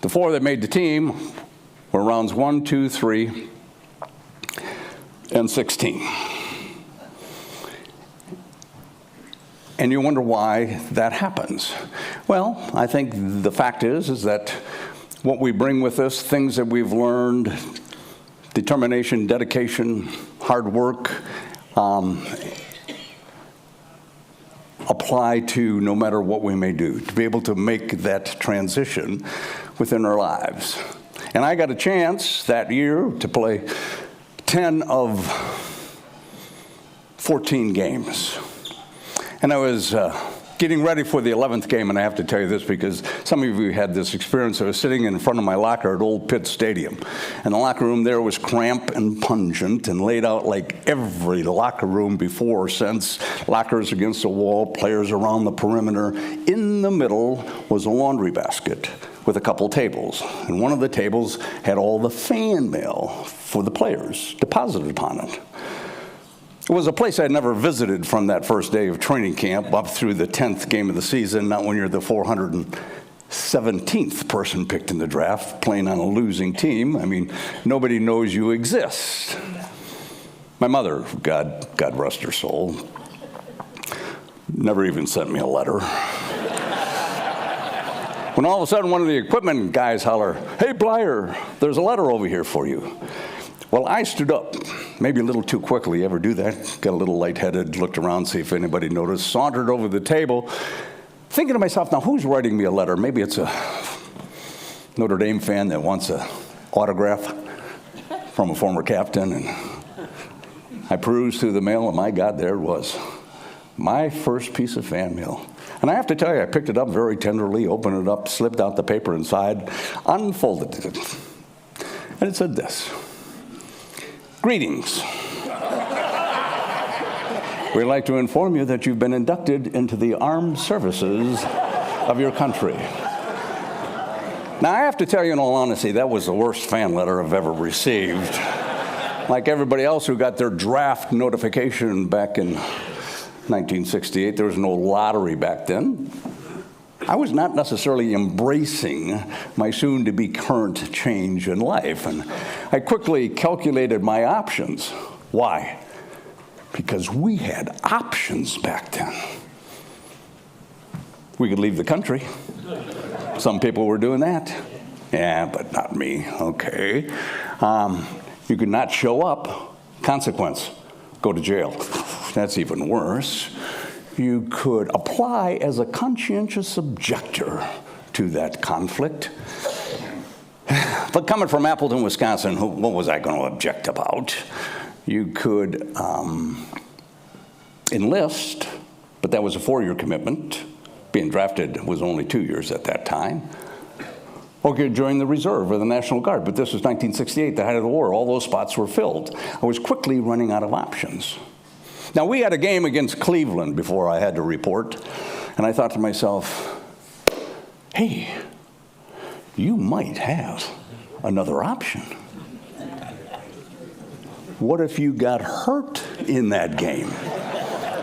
The 4 that made the team were rounds 1, 2, 3, and 16. And you wonder why that happens. Well, I think the fact is that what we bring with us, things that we've learned, determination, dedication, hard work, apply to no matter what we may do, to be able to make that transition within our lives. And I got a chance that year to play 10 of 14 games. And I was getting ready for the 11th game, and I have to tell you this because some of you had this experience. I was sitting in front of my locker at Old Pitt Stadium, and the locker room there was cramped and pungent and laid out like every locker room before or since. Lockers against the wall, players around the perimeter. In the middle was a laundry basket with a couple tables, and one of the tables had all the fan mail for the players deposited upon it. It was a place I'd never visited from that first day of training camp up through the 10th game of the season, not when you're the 417th person picked in the draft, playing on a losing team. I mean, nobody knows you exist. My mother, God rest her soul, never even sent me a letter. When all of a sudden one of the equipment guys holler, "Hey, Bleier, there's a letter over here for you." Well, I stood up, maybe a little too quickly. You ever do that? Got a little lightheaded, looked around, see if anybody noticed, sauntered over the table, thinking to myself, now who's writing me a letter? Maybe it's a Notre Dame fan that wants an autograph from a former captain. And I perused through the mail, and my God, there it was. My first piece of fan mail. And I have to tell you, I picked it up very tenderly, opened it up, slipped out the paper inside, unfolded it. And it said this: "Greetings. We'd like to inform you that you've been inducted into the armed services of your country." Now, I have to tell you in all honesty, that was the worst fan letter I've ever received. Like everybody else who got their draft notification back in 1968, there was no lottery back then. I was not necessarily embracing my soon-to-be current change in life, and I quickly calculated my options. Why? Because we had options back then. We could leave the country. Some people were doing that. Yeah, but not me. Okay. You could not show up. Consequence: go to jail. That's even worse. You could apply as a conscientious objector to that conflict. But coming from Appleton, Wisconsin, what was I going to object about? You could enlist, but that was a 4-year commitment. Being drafted was only 2 years at that time. Or you could join the reserve or the National Guard, but this was 1968, the height of the war. All those spots were filled. I was quickly running out of options. Now, we had a game against Cleveland before I had to report, and I thought to myself, hey, you might have another option. What if you got hurt in that game?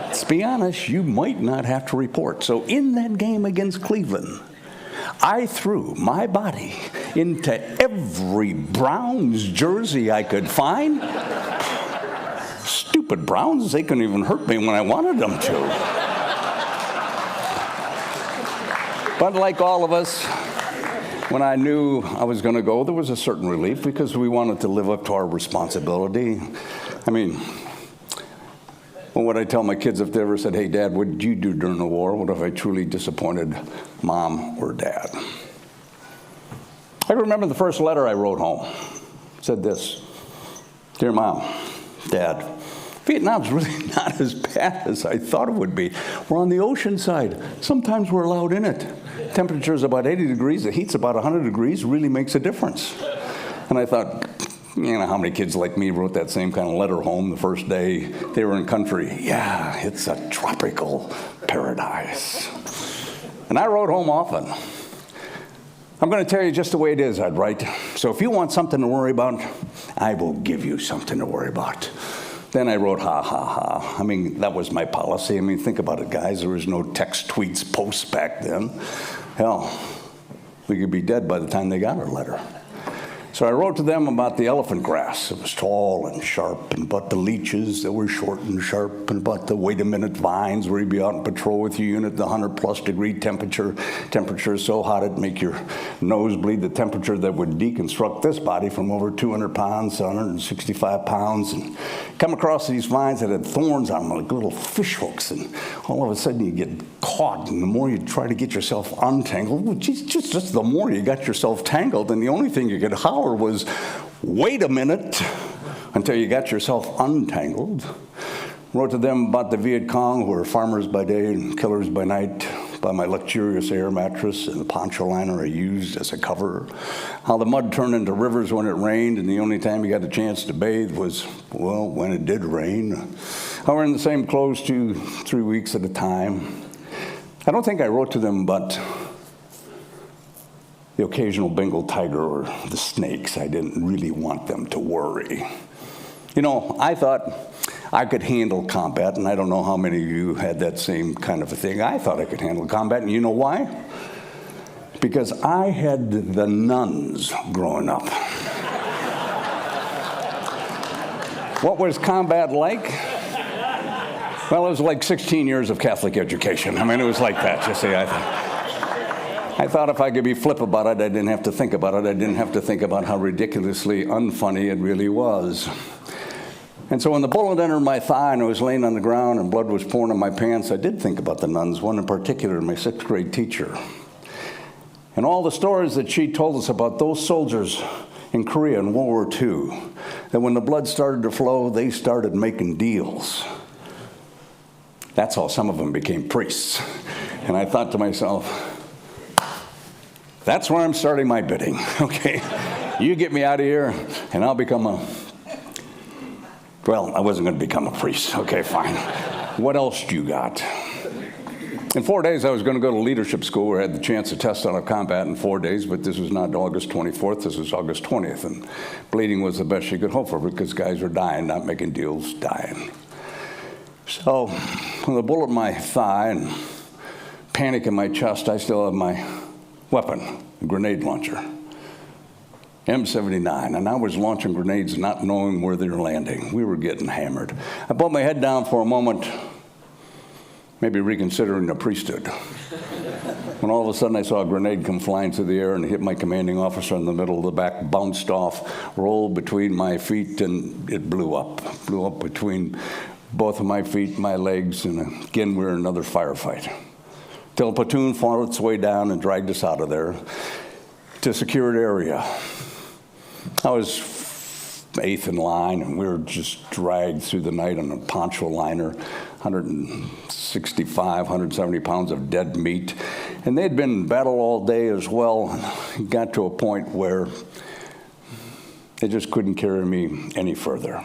Let's be honest, you might not have to report. So in that game against Cleveland, I threw my body into every Browns jersey I could find. Stupid Browns, they couldn't even hurt me when I wanted them to. But like all of us, when I knew I was going to go, there was a certain relief because we wanted to live up to our responsibility. I mean, what would I tell my kids if they ever said, hey, Dad, what did you do during the war? What if I truly disappointed Mom or Dad? I remember the first letter I wrote home. It said this: Dear Mom, Dad, Vietnam's really not as bad as I thought it would be. We're on the ocean side. Sometimes we're allowed in it. Temperature's about 80 degrees. The heat's about 100 degrees. Really makes a difference. And I thought, you know, how many kids like me wrote that same kind of letter home the first day they were in country? Yeah, it's a tropical paradise. And I wrote home often. I'm going to tell you just the way it is, I'd write. So if you want something to worry about, I will give you something to worry about. Then I wrote, ha, ha, ha. I mean, that was my policy. I mean, think about it, guys. There was no text, tweets, posts back then. Hell, we could be dead by the time they got our letter. So I wrote to them about the elephant grass. It was tall and sharp, and about the leeches that were short and sharp, and about the wait-a-minute vines where you'd be out on patrol with your unit, the 100-plus degree temperature. Temperature is so hot it'd make your nose bleed. The temperature that would deconstruct this body from over 200 pounds to 165 pounds. And come across these vines that had thorns on them, like little fish hooks, and all of a sudden you get caught, and the more you try to get yourself untangled, well, just the more you got yourself tangled, and the only thing you could holler was, wait a minute, until you got yourself untangled. Wrote to them about the Viet Cong, who were farmers by day and killers by night, about my luxurious air mattress and the poncho liner I used as a cover, how the mud turned into rivers when it rained, and the only time you got a chance to bathe was, well, when it did rain. How we're in the same clothes 2-3 weeks at a time. I don't think I wrote to them about the occasional Bengal tiger or the snakes. I didn't really want them to worry. You know, I thought I could handle combat, and I don't know how many of you had that same kind of a thing. I thought I could handle combat, and you know why? Because I had the nuns growing up. What was combat like? Well, it was like 16 years of Catholic education. I mean, it was like that. You see, I thought if I could be flip about it, I didn't have to think about it. I didn't have to think about how ridiculously unfunny it really was. And so when the bullet entered my thigh and I was laying on the ground and blood was pouring in my pants, I did think about the nuns, one in particular, my 6th grade teacher. And all the stories that she told us about those soldiers in Korea in World War II, that when the blood started to flow, they started making deals. That's how some of them became priests. And I thought to myself, that's where I'm starting my bidding, okay? You get me out of here, and I'll become well, I wasn't going to become a priest. Okay, fine. What else do you got? In 4 days, I was going to go to leadership school where I had the chance to test out of combat in 4 days, but this was not August 24th, this was August 20th, and bleeding was the best you could hope for because guys were dying, not making deals, dying. So, with a bullet in my thigh and panic in my chest, I still have my weapon, a grenade launcher, M79, and I was launching grenades not knowing where they were landing. We were getting hammered. I put my head down for a moment, maybe reconsidering the priesthood, when all of a sudden I saw a grenade come flying through the air and hit my commanding officer in the middle of the back, bounced off, rolled between my feet, and it blew up between both of my feet, my legs, and again we were in another firefight. Till a platoon fought its way down and dragged us out of there to a secured area. I was 8th in line, and we were just dragged through the night on a poncho liner, 165, 170 pounds of dead meat. And they'd been in battle all day as well. It got to a point where they just couldn't carry me any further.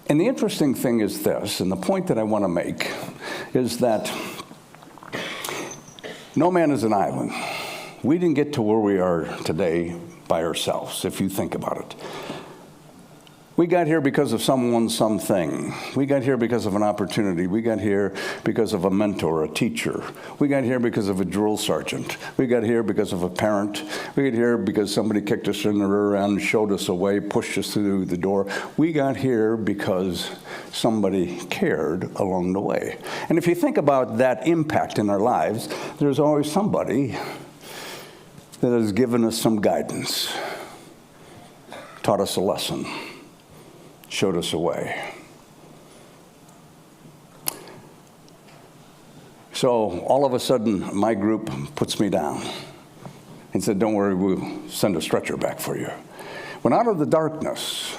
And the interesting thing is this, and the point that I want to make, is that no man is an island. We didn't get to where we are today by ourselves, if you think about it. We got here because of someone, something. We got here because of an opportunity. We got here because of a mentor, a teacher. We got here because of a drill sergeant. We got here because of a parent. We got here because somebody kicked us in the rear end, showed us a way, pushed us through the door. We got here because somebody cared along the way. And if you think about that impact in our lives, there's always somebody that has given us some guidance, taught us a lesson, showed us a way. So all of a sudden, my group puts me down and said, don't worry, we'll send a stretcher back for you. When out of the darkness,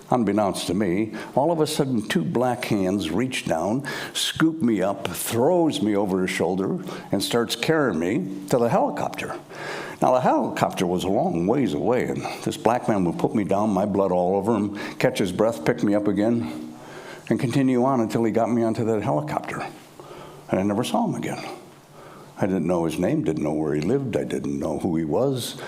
unbeknownst to me, all of a sudden 2 black hands reach down, scoop me up, throws me over his shoulder, and starts carrying me to the helicopter. Now, the helicopter was a long ways away, and this black man would put me down, my blood all over him, catch his breath, pick me up again, and continue on until he got me onto that helicopter. And I never saw him again. I didn't know his name, didn't know where he lived, I didn't know who he was.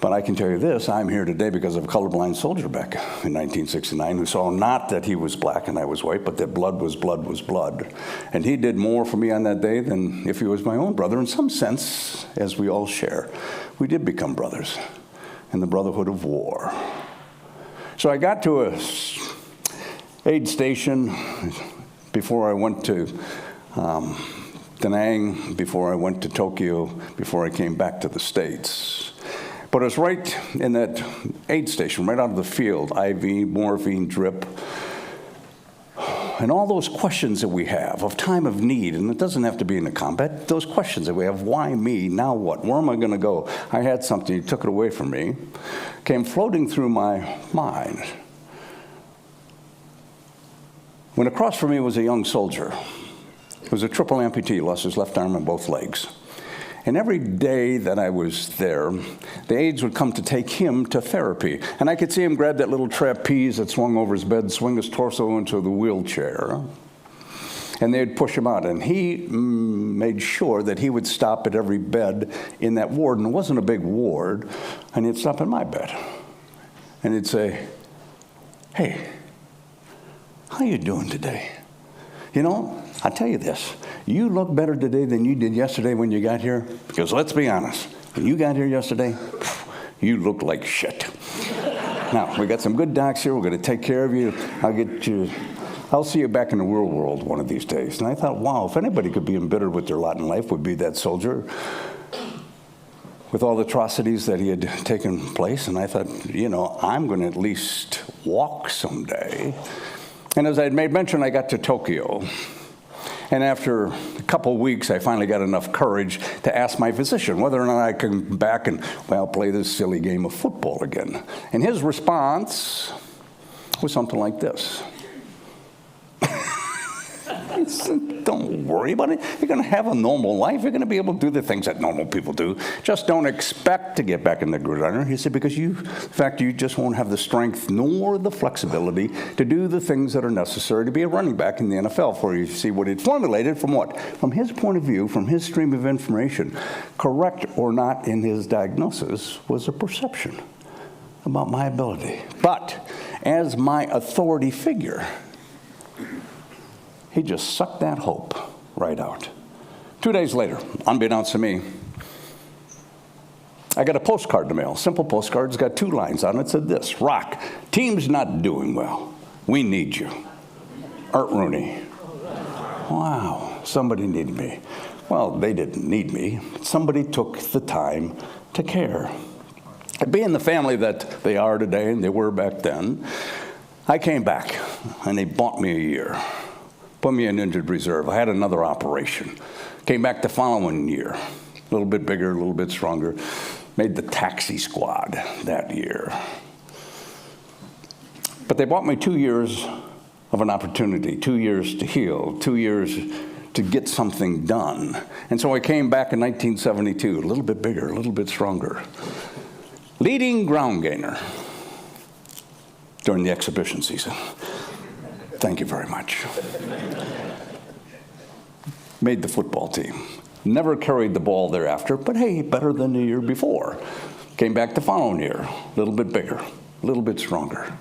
But I can tell you this, I'm here today because of a colorblind soldier back in 1969 who saw not that he was black and I was white, but that blood was blood was blood. And he did more for me on that day than if he was my own brother. In some sense, as we all share, we did become brothers in the brotherhood of war. So I got to a aid station before I went to Danang, before I went to Tokyo, before I came back to the States. But it was right in that aid station, right out of the field, IV, morphine, drip. and all those questions that we have of time of need, and it doesn't have to be in the combat, those questions that we have, why me, now what, where am I going to go? I had something, you took it away from me, came floating through my mind. When across from me was a young soldier. He was a triple amputee, lost his left arm and both legs. And every day that I was there, the aides would come to take him to therapy. And I could see him grab that little trapeze that swung over his bed, swing his torso into the wheelchair. And they'd push him out. And he made sure that he would stop at every bed in that ward. And it wasn't a big ward. And he'd stop at my bed. And he'd say, hey, how you doing today? You know, I'll tell you this. You look better today than you did yesterday when you got here. Because let's be honest, when you got here yesterday, you looked like shit. Now, we got some good docs here. We're going to take care of you. I'll see you back in the real world one of these days. And I thought, wow, if anybody could be embittered with their lot in life, would be that soldier with all the atrocities that he had taken place. And I thought, you know, I'm going to at least walk someday. And as I had made mention, I got to Tokyo. And after a couple weeks, I finally got enough courage to ask my physician whether or not I could come back and, well, play this silly game of football again. And his response was something like this. He said, don't worry about it. You're going to have a normal life. You're going to be able to do the things that normal people do. Just don't expect to get back in the gridiron. He said, because in fact, you just won't have the strength nor the flexibility to do the things that are necessary to be a running back in the NFL. For you see what he'd formulated from what? From his point of view, from his stream of information, correct or not in his diagnosis, was a perception about my ability. But as my authority figure, he just sucked that hope right out. 2 days later, unbeknownst to me, I got a postcard in the mail. Simple postcard. It's got 2 lines on it. It said this: Rock, team's not doing well. We need you. Art Rooney. Wow, somebody needed me. Well, they didn't need me. Somebody took the time to care. And being the family that they are today, and they were back then, I came back, and they bought me a year. Put me in injured reserve. I had another operation. Came back the following year. A little bit bigger, a little bit stronger. Made the taxi squad that year. But they bought me 2 years of an opportunity, 2 years to heal, 2 years to get something done. And so I came back in 1972, a little bit bigger, a little bit stronger. Leading ground gainer during the exhibition season. Thank you very much. Made the football team. Never carried the ball thereafter, but hey, better than the year before. Came back the following year, a little bit bigger, a little bit stronger.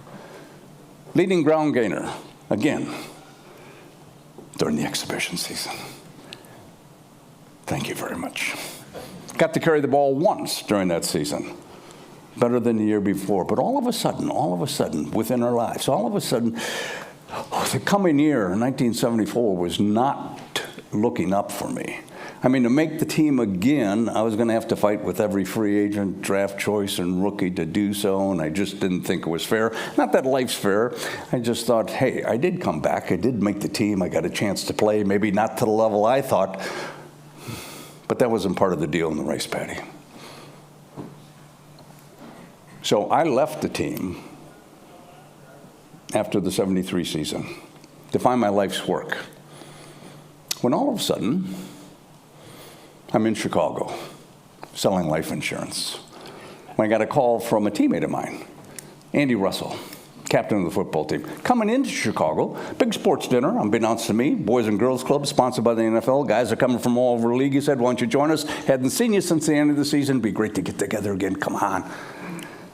Leading ground gainer, again, during the exhibition season. Thank you very much. Got to carry the ball once during that season. Better than the year before, but all of a sudden, within our lives, all of a sudden, the coming year, 1974, was not looking up for me. I mean, to make the team again, I was going to have to fight with every free agent, draft choice, and rookie to do so, and I just didn't think it was fair. Not that life's fair. I just thought, hey, I did come back. I did make the team. I got a chance to play, maybe not to the level I thought, but that wasn't part of the deal in the race, Patty. So I left the team after the 73 season to find my life's work. When all of a sudden, I'm in Chicago selling life insurance. When I got a call from a teammate of mine, Andy Russell, captain of the football team, coming into Chicago, big sports dinner, unbeknownst to me, Boys and Girls Club, sponsored by the NFL. Guys are coming from all over the league. He said, why don't you join us? Hadn't seen you since the end of the season. Be great to get together again. Come on.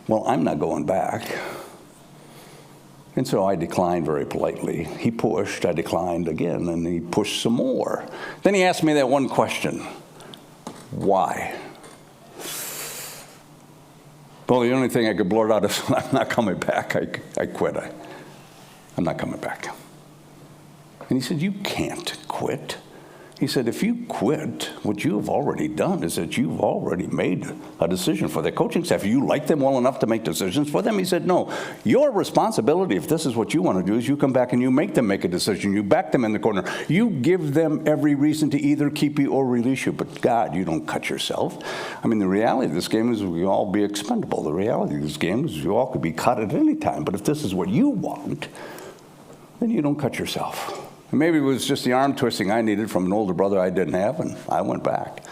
Well, I'm not going back. And so I declined very politely. He pushed, I declined again, and he pushed some more. Then he asked me that one question: why? Well, the only thing I could blurt out is, I'm not coming back. I quit. I'm not coming back. And he said, you can't quit. He said, if you quit, what you have already done is that you've already made a decision for the coaching staff. You like them well enough to make decisions for them? He said, no. Your responsibility, if this is what you want to do, is you come back and you make them make a decision. You back them in the corner. You give them every reason to either keep you or release you. But God, you don't cut yourself. I mean, the reality of this game is we all be expendable. The reality of this game is you all could be cut at any time. But if this is what you want, then you don't cut yourself. And maybe it was just the arm twisting I needed from an older brother I didn't have, and I went back.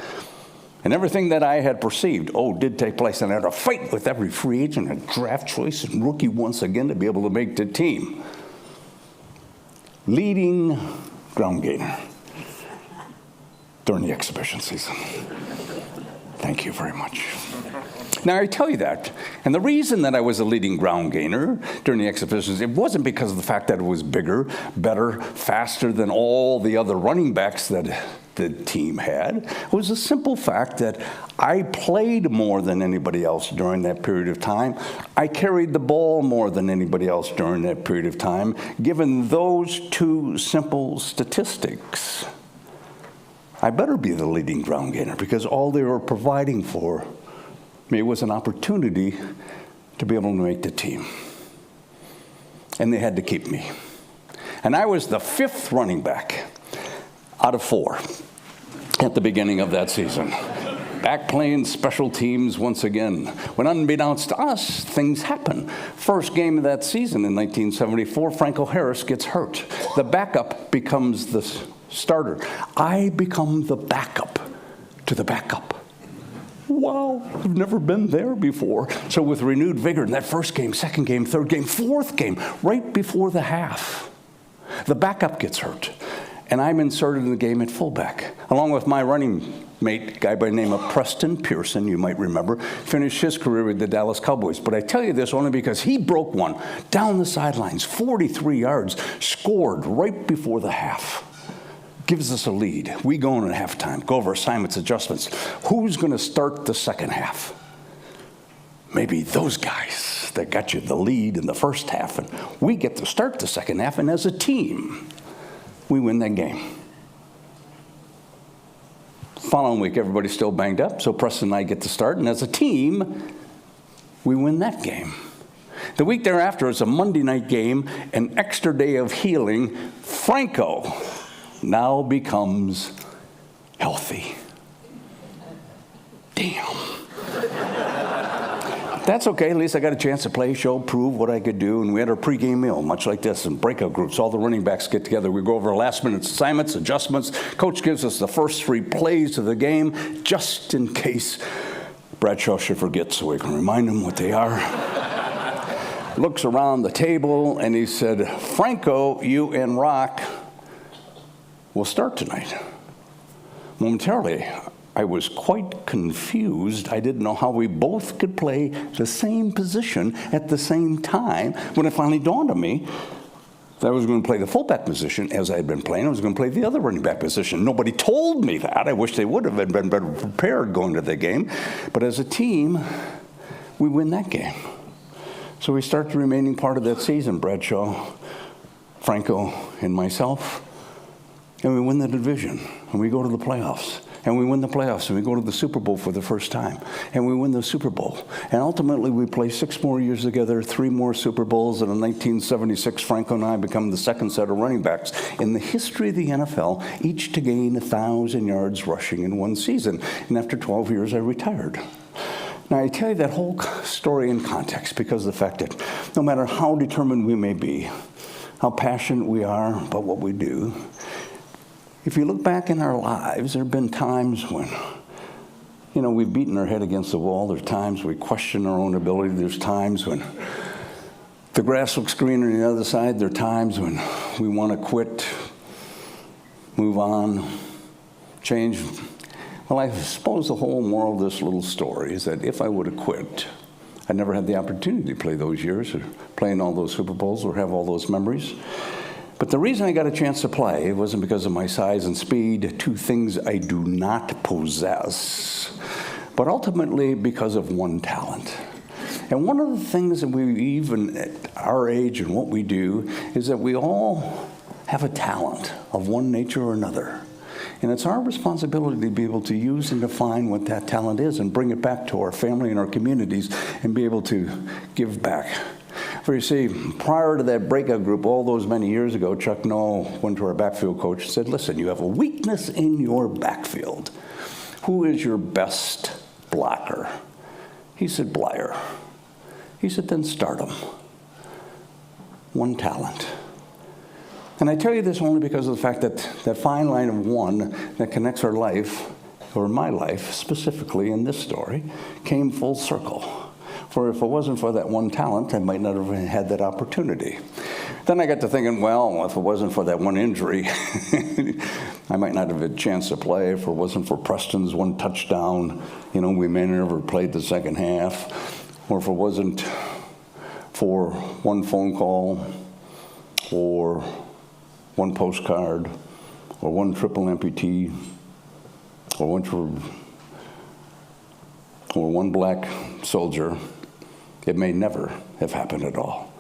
And everything that I had perceived, did take place. And I had to fight with every free agent and draft choice and rookie once again to be able to make the team. Leading ground gainer during the exhibition season. Thank you very much. Now, I tell you that, and the reason that I was a leading ground gainer during the exhibitions, it wasn't because of the fact that it was bigger, better, faster than all the other running backs that the team had. It was a simple fact that I played more than anybody else during that period of time. I carried the ball more than anybody else during that period of time. Given those two simple statistics, I better be the leading ground gainer, because all they were providing for me was an opportunity to be able to make the team. And they had to keep me. And I was the 5th running back out of 4 at the beginning of that season. Back playing special teams once again. When unbeknownst to us, things happen. First game of that season in 1974, Franco Harris gets hurt. The backup becomes the starter. I become the backup to the backup. Wow, I've never been there before. So with renewed vigor in that first game, second game, third game, fourth game, right before the half, the backup gets hurt. And I'm inserted in the game at fullback, along with my running mate, a guy by the name of Preston Pearson, you might remember, finished his career with the Dallas Cowboys. But I tell you this only because he broke one down the sidelines, 43 yards, scored right before the half. Gives us a lead. We go in at halftime, go over assignments, adjustments. Who's going to start the second half? Maybe those guys that got you the lead in the first half, and we get to start the second half, and as a team, we win that game. Following week, everybody's still banged up, so Preston and I get to start, and as a team, we win that game. The week thereafter is a Monday night game, an extra day of healing. Franco now becomes healthy. Damn. That's okay. At least I got a chance to play, show, prove what I could do. And we had our pregame meal, much like this, in breakout groups. All the running backs get together. We go over last-minute assignments, adjustments. Coach gives us the first 3 plays of the game, just in case Bradshaw should forget, so we can remind him what they are. Looks around the table, and he said, Franco, you and Rock will start tonight. Momentarily, I was quite confused. I didn't know how we both could play the same position at the same time. When it finally dawned on me that I was going to play the fullback position as I had been playing, I was going to play the other running back position. Nobody told me that. I wish they would have been better prepared going to the game. But as a team, we win that game. So we start the remaining part of that season, Bradshaw, Franco, and myself. And we win the division, and we go to the playoffs, and we win the playoffs, and we go to the Super Bowl for the first time, and we win the Super Bowl. And ultimately, we play 6 more years together, 3 more Super Bowls, and in 1976, Franco and I become the second set of running backs in the history of the NFL, each to gain 1,000 yards rushing in one season. And after 12 years, I retired. Now, I tell you that whole story in context because of the fact that no matter how determined we may be, how passionate we are about what we do, if you look back in our lives, there have been times when, we've beaten our head against the wall. There's times we question our own ability. There's times when the grass looks greener on the other side. There are times when we want to quit, move on, change. Well, I suppose the whole moral of this little story is that if I would have quit, I'd never had the opportunity to play those years or play in all those Super Bowls or have all those memories. But the reason I got a chance to play wasn't because of my size and speed, 2 things I do not possess, but ultimately because of one talent. And one of the things that we, even at our age and what we do, is that we all have a talent of one nature or another. And it's our responsibility to be able to use and define what that talent is and bring it back to our family and our communities and be able to give back. For you see, prior to that breakout group all those many years ago, Chuck Noll went to our backfield coach and said, listen, you have a weakness in your backfield. Who is your best blocker? He said, Bleier. He said, then start him. One talent. And I tell you this only because of the fact that that fine line of one that connects our life, or my life specifically in this story, came full circle. For if it wasn't for that one talent, I might not have had that opportunity. Then I got to thinking, well, if it wasn't for that one injury, I might not have had a chance to play. If it wasn't for Preston's one touchdown, we may never have played the second half. Or if it wasn't for one phone call, or one postcard, or one triple amputee, or one black soldier, it may never have happened at all.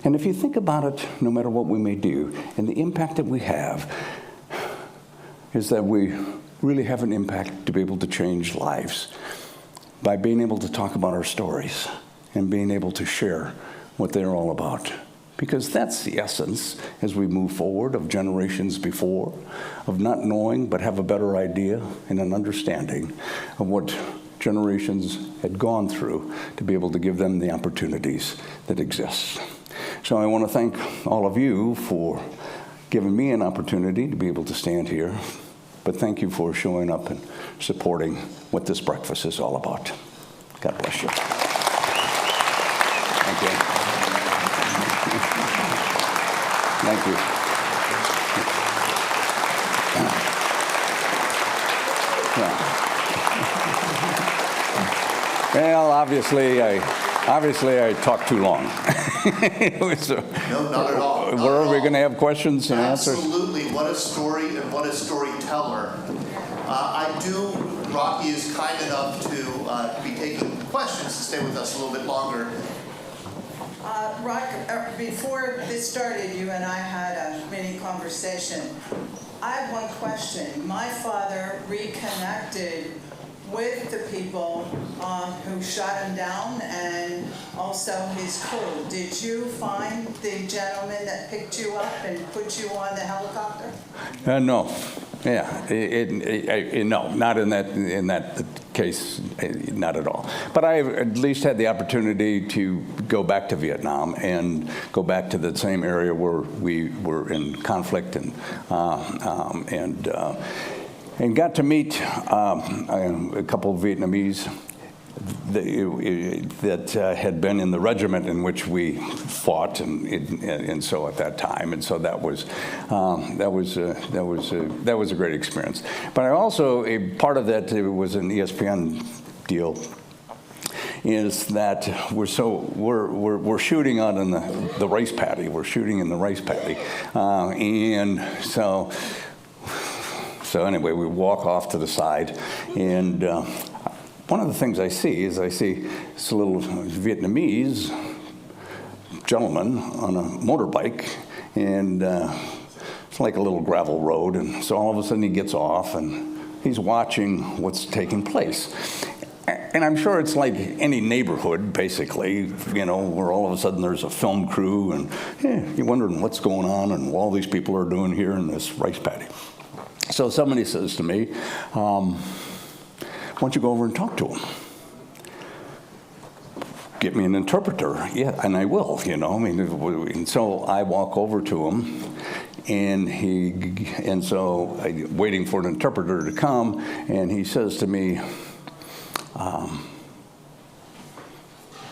And if you think about it, no matter what we may do, and the impact that we have is that we really have an impact to be able to change lives by being able to talk about our stories and being able to share what they're all about. Because that's the essence as we move forward of generations before, of not knowing but have a better idea and an understanding of what generations had gone through to be able to give them the opportunities that exist. So I want to thank all of you for giving me an opportunity to be able to stand here, but thank you for showing up and supporting what this breakfast is all about. God bless you. Thank you. Thank you. Well, obviously I talked too long. No, not at all. Are we going to have questions and answers? Absolutely. What a story and what a storyteller. Rocky is kind enough to be taking questions to stay with us a little bit longer. Rock, before this started, you and I had a mini conversation. I have one question. My father reconnected with the people who shot him down and also his crew. Did you find the gentleman that picked you up and put you on the helicopter? No. Yeah. No, not in that case, not at all. But I at least had the opportunity to go back to Vietnam and go back to the same area where we were in conflict and got to meet a couple of Vietnamese that had been in the regiment in which we fought, and so at that time, and so that was a great experience. But I also, a part of that was an ESPN deal, is that we're shooting out in the rice paddy. We're shooting in the rice paddy, and so anyway, we walk off to the side, and one of the things I see is this little Vietnamese gentleman on a motorbike, and it's like a little gravel road, and so all of a sudden he gets off and he's watching what's taking place. And I'm sure it's like any neighborhood, basically, where all of a sudden there's a film crew, and you're wondering what's going on and what all these people are doing here in this rice paddy. So somebody says to me, why don't you go over and talk to him? Get me an interpreter. Yeah, and I will, And so I walk over to him, and so I'm waiting for an interpreter to come, and he says to me,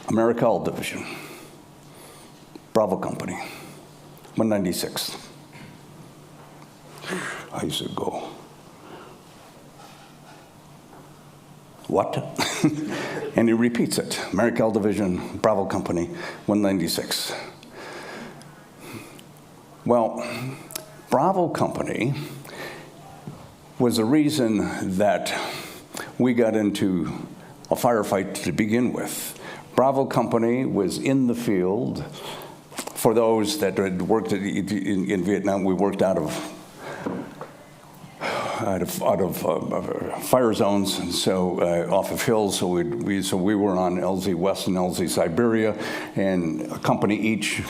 Americal Division, Bravo Company, 196. I said, go. What? And he repeats it. Americal Division, Bravo Company, 196. Well, Bravo Company was the reason that we got into a firefight to begin with. Bravo Company was in the field. For those that had worked in Vietnam, we worked out of fire zones, and so off of hills. So we were on LZ West and LZ Siberia, and a company each,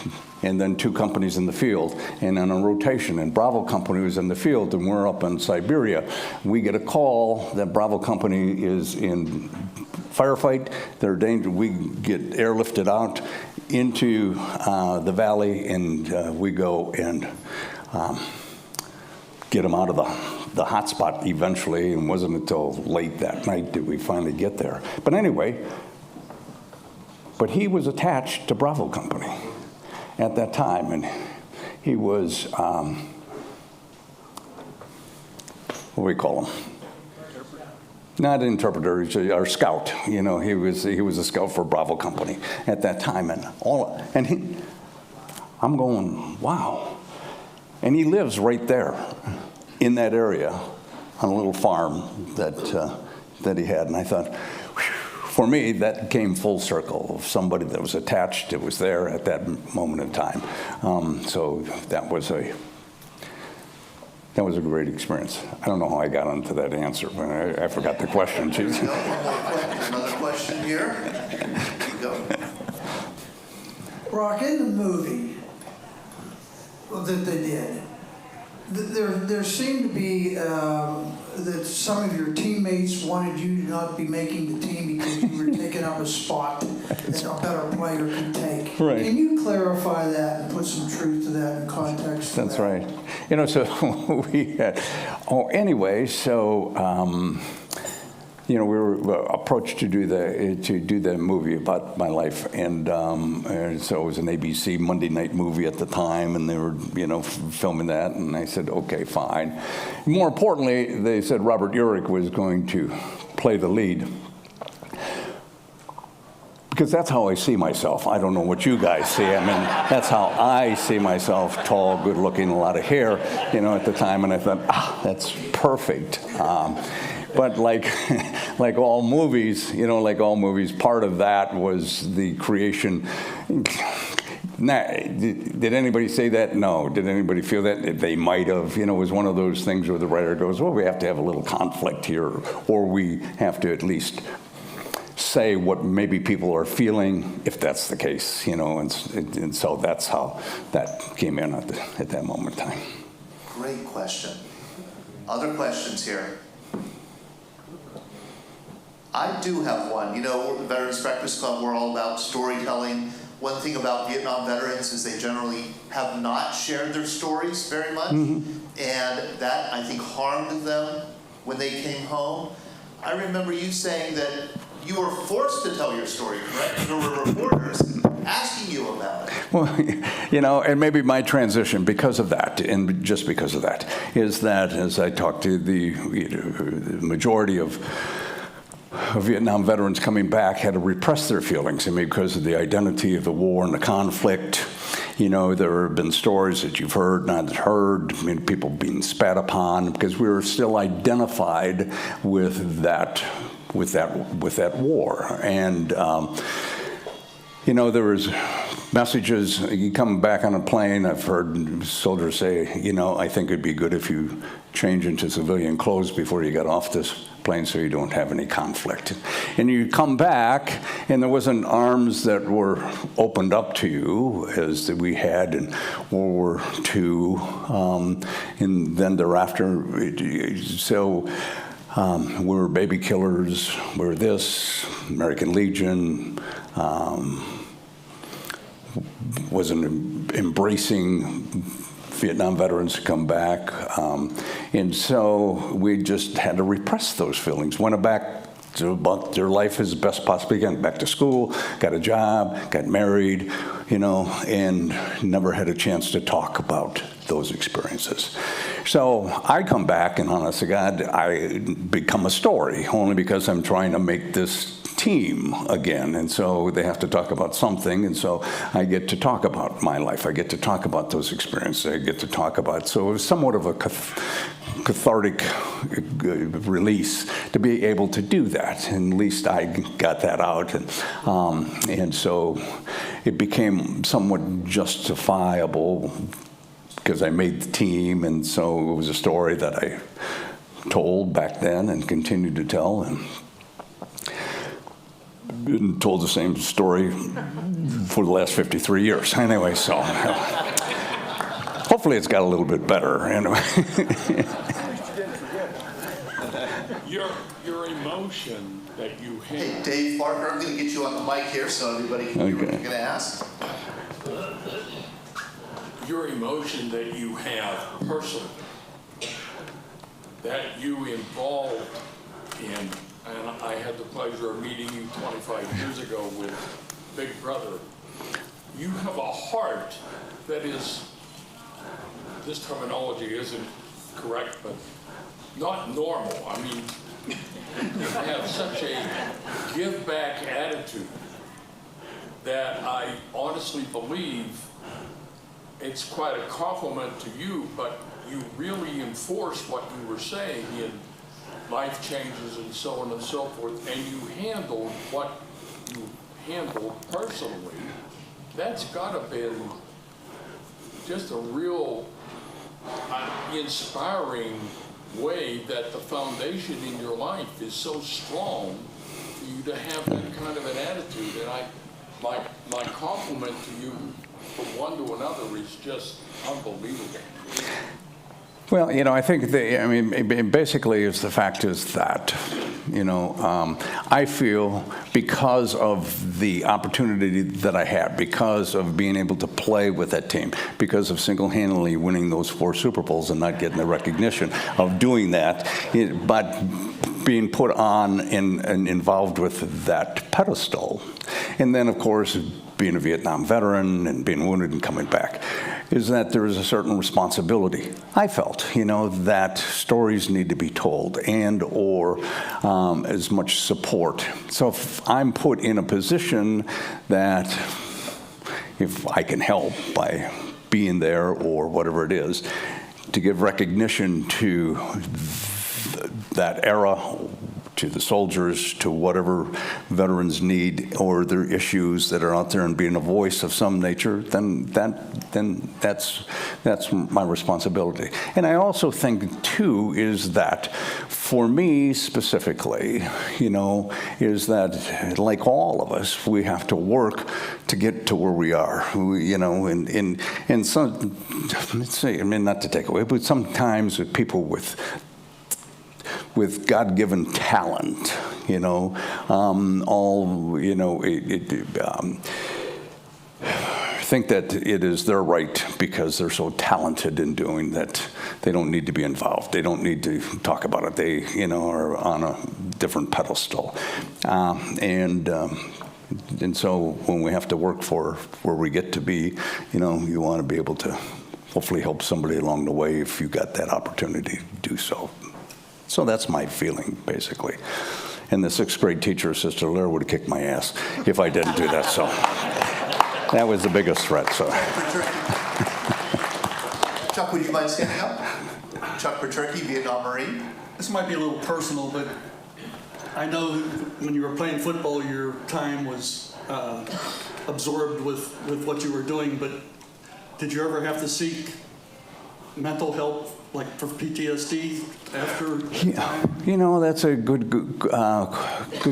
and then 2 companies in the field, and on a rotation. And Bravo Company was in the field, and we're up in Siberia. We get a call that Bravo Company is in firefight. They're danger. We get airlifted out into the valley, and we go and get them out of the hot spot eventually, and it wasn't until late that night that we finally get there. But anyway, but he was attached to Bravo Company at that time, and he was, what do we call him? Not an interpreter, he's our scout. You know, he was a scout for Bravo Company at that time, I'm going, wow. And he lives right there in that area on a little farm that he had. And I thought, for me, that came full circle of somebody that was attached, that was there at that moment in time. So that was a great experience. I don't know how I got onto that answer, but I forgot the question. Another question here. Here you go. Rock, in the movie that they did, there seemed to be that some of your teammates wanted you to not be making the team because you were taking up a spot that a better player could take. Right. Can you clarify that and put some truth to that in context? That's right. You know, so we had, you know, we were approached to do the movie about my life, and so it was an ABC Monday night movie at the time, and they were, you know, filming that, and I said, okay, fine. More importantly, they said Robert Urich was going to play the lead, because that's how I see myself. I don't know what you guys see. I mean, that's how I see myself: tall, good-looking, a lot of hair, you know, at the time, and I thought, that's perfect. But like all movies, you know, part of that was the creation. Did anybody say that? No. Did anybody feel that? They might have. You know, it was one of those things where the writer goes, well, we have to have a little conflict here, or we have to at least say what maybe people are feeling, if that's the case, you know, and so that's how that came in at that moment in time. Great question. Other questions here? I do have one. You know, the Veterans Breakfast Club, we're all about storytelling. One thing about Vietnam veterans is they generally have not shared their stories very much, and that, I think, harmed them when they came home. I remember you saying that you were forced to tell your story, correct? There were reporters asking you about it. Well, you know, and maybe my transition because of that, and just because of that, is that as I talked to the majority of Vietnam veterans coming back had to repress their feelings, I mean, because of the identity of the war and the conflict. You know, there have been stories that you've heard, not heard, I mean, people being spat upon, because we were still identified with that war. And you know, there was messages, you come back on a plane, I've heard soldiers say, you know, I think it'd be good if you change into civilian clothes before you get off this plane so you don't have any conflict. And you come back, and there wasn't arms that were opened up to you as we had in World War II, and then thereafter. So we're baby killers, we're this, American Legion, wasn't embracing Vietnam veterans to come back. And so we just had to repress those feelings. Went back to about their life as best possibly can. Back to school, got a job, got married, you know, and never had a chance to talk about those experiences. So I come back, and honest to God, I become a story, only because I'm trying to make this team again, and so they have to talk about something, and so I get to talk about my life. I get to talk about those experiences. I get to talk about, so it was somewhat of a cathartic release to be able to do that, and at least I got that out, and so it became somewhat justifiable because I made the team, and so it was a story that I told back then and continue to tell, and been told the same story for the last 53 years. Anyway, so hopefully it's got a little bit better. Anyway. Your emotion that you have. Hey, Dave Parker, I'm going to get you on the mic here so everybody can hear what you're going to ask. Your emotion that you have personally, that you involved in, and I had the pleasure of meeting you 25 years ago with Big Brother. You have a heart that is, this terminology isn't correct, but not normal. I mean, you have such a give-back attitude that I honestly believe it's quite a compliment to you, but you really enforce what you were saying in life changes and so on and so forth, and you handled what you handled personally. That's gotta been just a real inspiring way that the foundation in your life is so strong for you to have that kind of an attitude. And my compliment to you from one to another is just unbelievable. Well, you know, I think basically the fact is that, you know, I feel because of the opportunity that I had, because of being able to play with that team, because of single-handedly winning those 4 Super Bowls and not getting the recognition of doing that, but being put on and involved with that pedestal, and then, of course, being a Vietnam veteran and being wounded and coming back, is that there is a certain responsibility. I felt, you know, that stories need to be told and or as much support. So if I'm put in a position that if I can help by being there or whatever it is, to give recognition to that era, to the soldiers, to whatever veterans need or their issues that are out there, and being a voice of some nature, then that's my responsibility. And I also think too is that for me specifically, you know, is that like all of us, we have to work to get to where we are. You know, and some, let's say, I mean, not to take away, but sometimes with people with God-given talent, you know, think that it is their right because they're so talented in doing that they don't need to be involved. They don't need to talk about it. They, you know, are on a different pedestal. And so when we have to work for where we get to be, you know, you want to be able to hopefully help somebody along the way if you got that opportunity to do so. So that's my feeling, basically. And the 6th grade teacher, Sister Blair, would have kicked my ass if I didn't do that. So that was the biggest threat. So. Chuck, would you mind standing up? Chuck Paterky, Vietnam Marine. This might be a little personal, but I know when you were playing football, your time was absorbed with what you were doing, but did you ever have to seek mental help, like for PTSD after time? You know, that's a good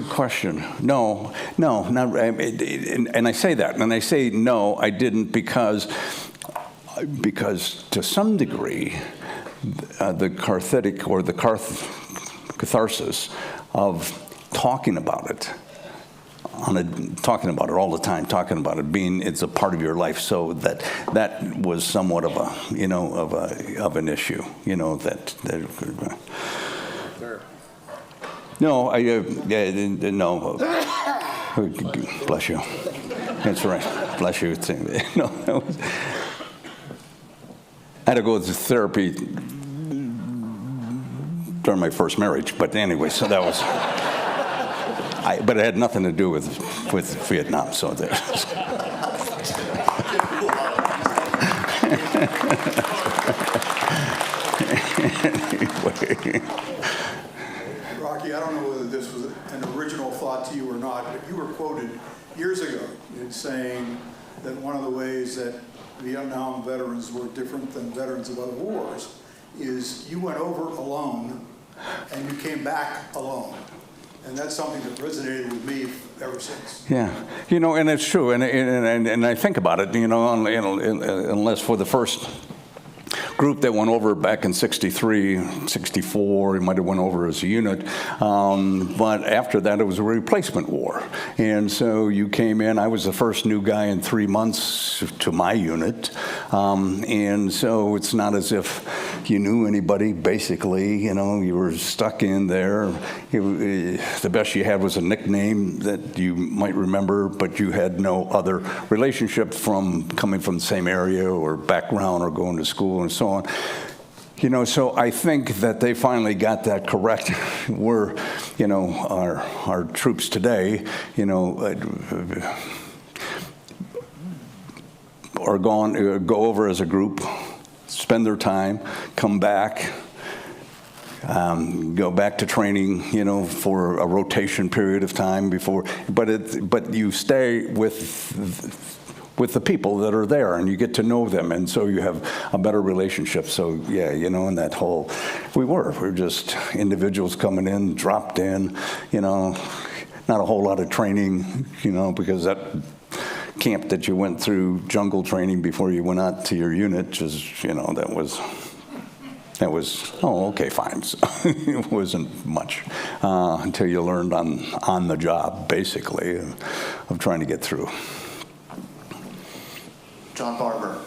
question. No, not. And I say that, and I say no, I didn't because to some degree, the cathartic or the catharsis of talking about it. Talking about it all the time, talking about it, it's a part of your life. So that was somewhat of a, you know, of an issue, you know, that no, no, bless you. That's right, bless you. No, I had to go to therapy during my first marriage, but anyway, so that was. But it had nothing to do with Vietnam, so there. Anyway. Rocky, I don't know whether this was an original thought to you or not, but you were quoted years ago in saying that one of the ways that Vietnam veterans were different than veterans of other wars is you went over alone and you came back alone. And that's something that resonated with me ever since. Yeah, and it's true, and I think about it, unless for the first group that went over back in 63, 64, it might have went over as a unit, but after that it was a replacement war. And so you came in, I was the first new guy in 3 months to my unit, and so it's not as if you knew anybody, basically, you were stuck in there. The best you had was a nickname that you might remember, but you had no other relationship from coming from the same area or background or going to school and so on. So I think that they finally got that correct. We're, our troops today, are go over as a group, spend their time, come back, go back to training, for a rotation period of time before. But you stay with the people that are there, and you get to know them, and so you have a better relationship. So yeah, and that whole, we're just individuals coming in, dropped in, not a whole lot of training, because that camp that you went through, jungle training before you went out to your unit, just, that was, oh, okay, fine. So it wasn't much until you learned on the job, basically, of trying to get through. John Barber.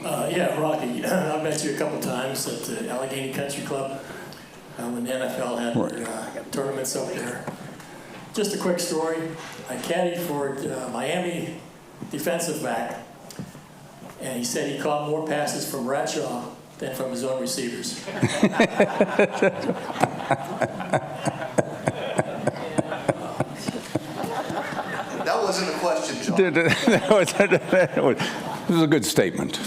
Yeah, Rocky, I've met you a couple times at the Allegheny Country Club when the NFL had their tournaments up there. Just a quick story. I caddied for Miami defensive back, and he said he caught more passes from Bradshaw than from his own receivers. That wasn't a question, John. That was a good statement.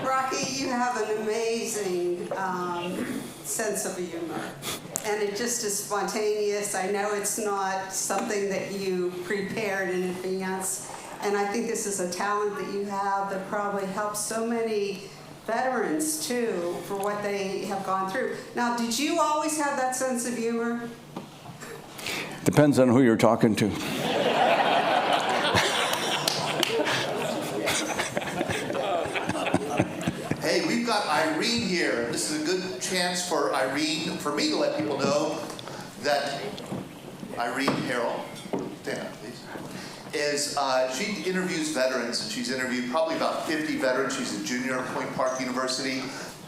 Rocky, you have an amazing sense of humor, and it just is spontaneous. I know it's not something that you prepared in advance, and I think this is a talent that you have that probably helps so many veterans too for what they have gone through. Now, did you always have that sense of humor? Depends on who you're talking to. Hey, we've got Irene here. This is a good chance for Irene, for me to let people know that Irene Harrell, stand up, please, she interviews veterans, and she's interviewed probably about 50 veterans. She's a junior at Point Park University.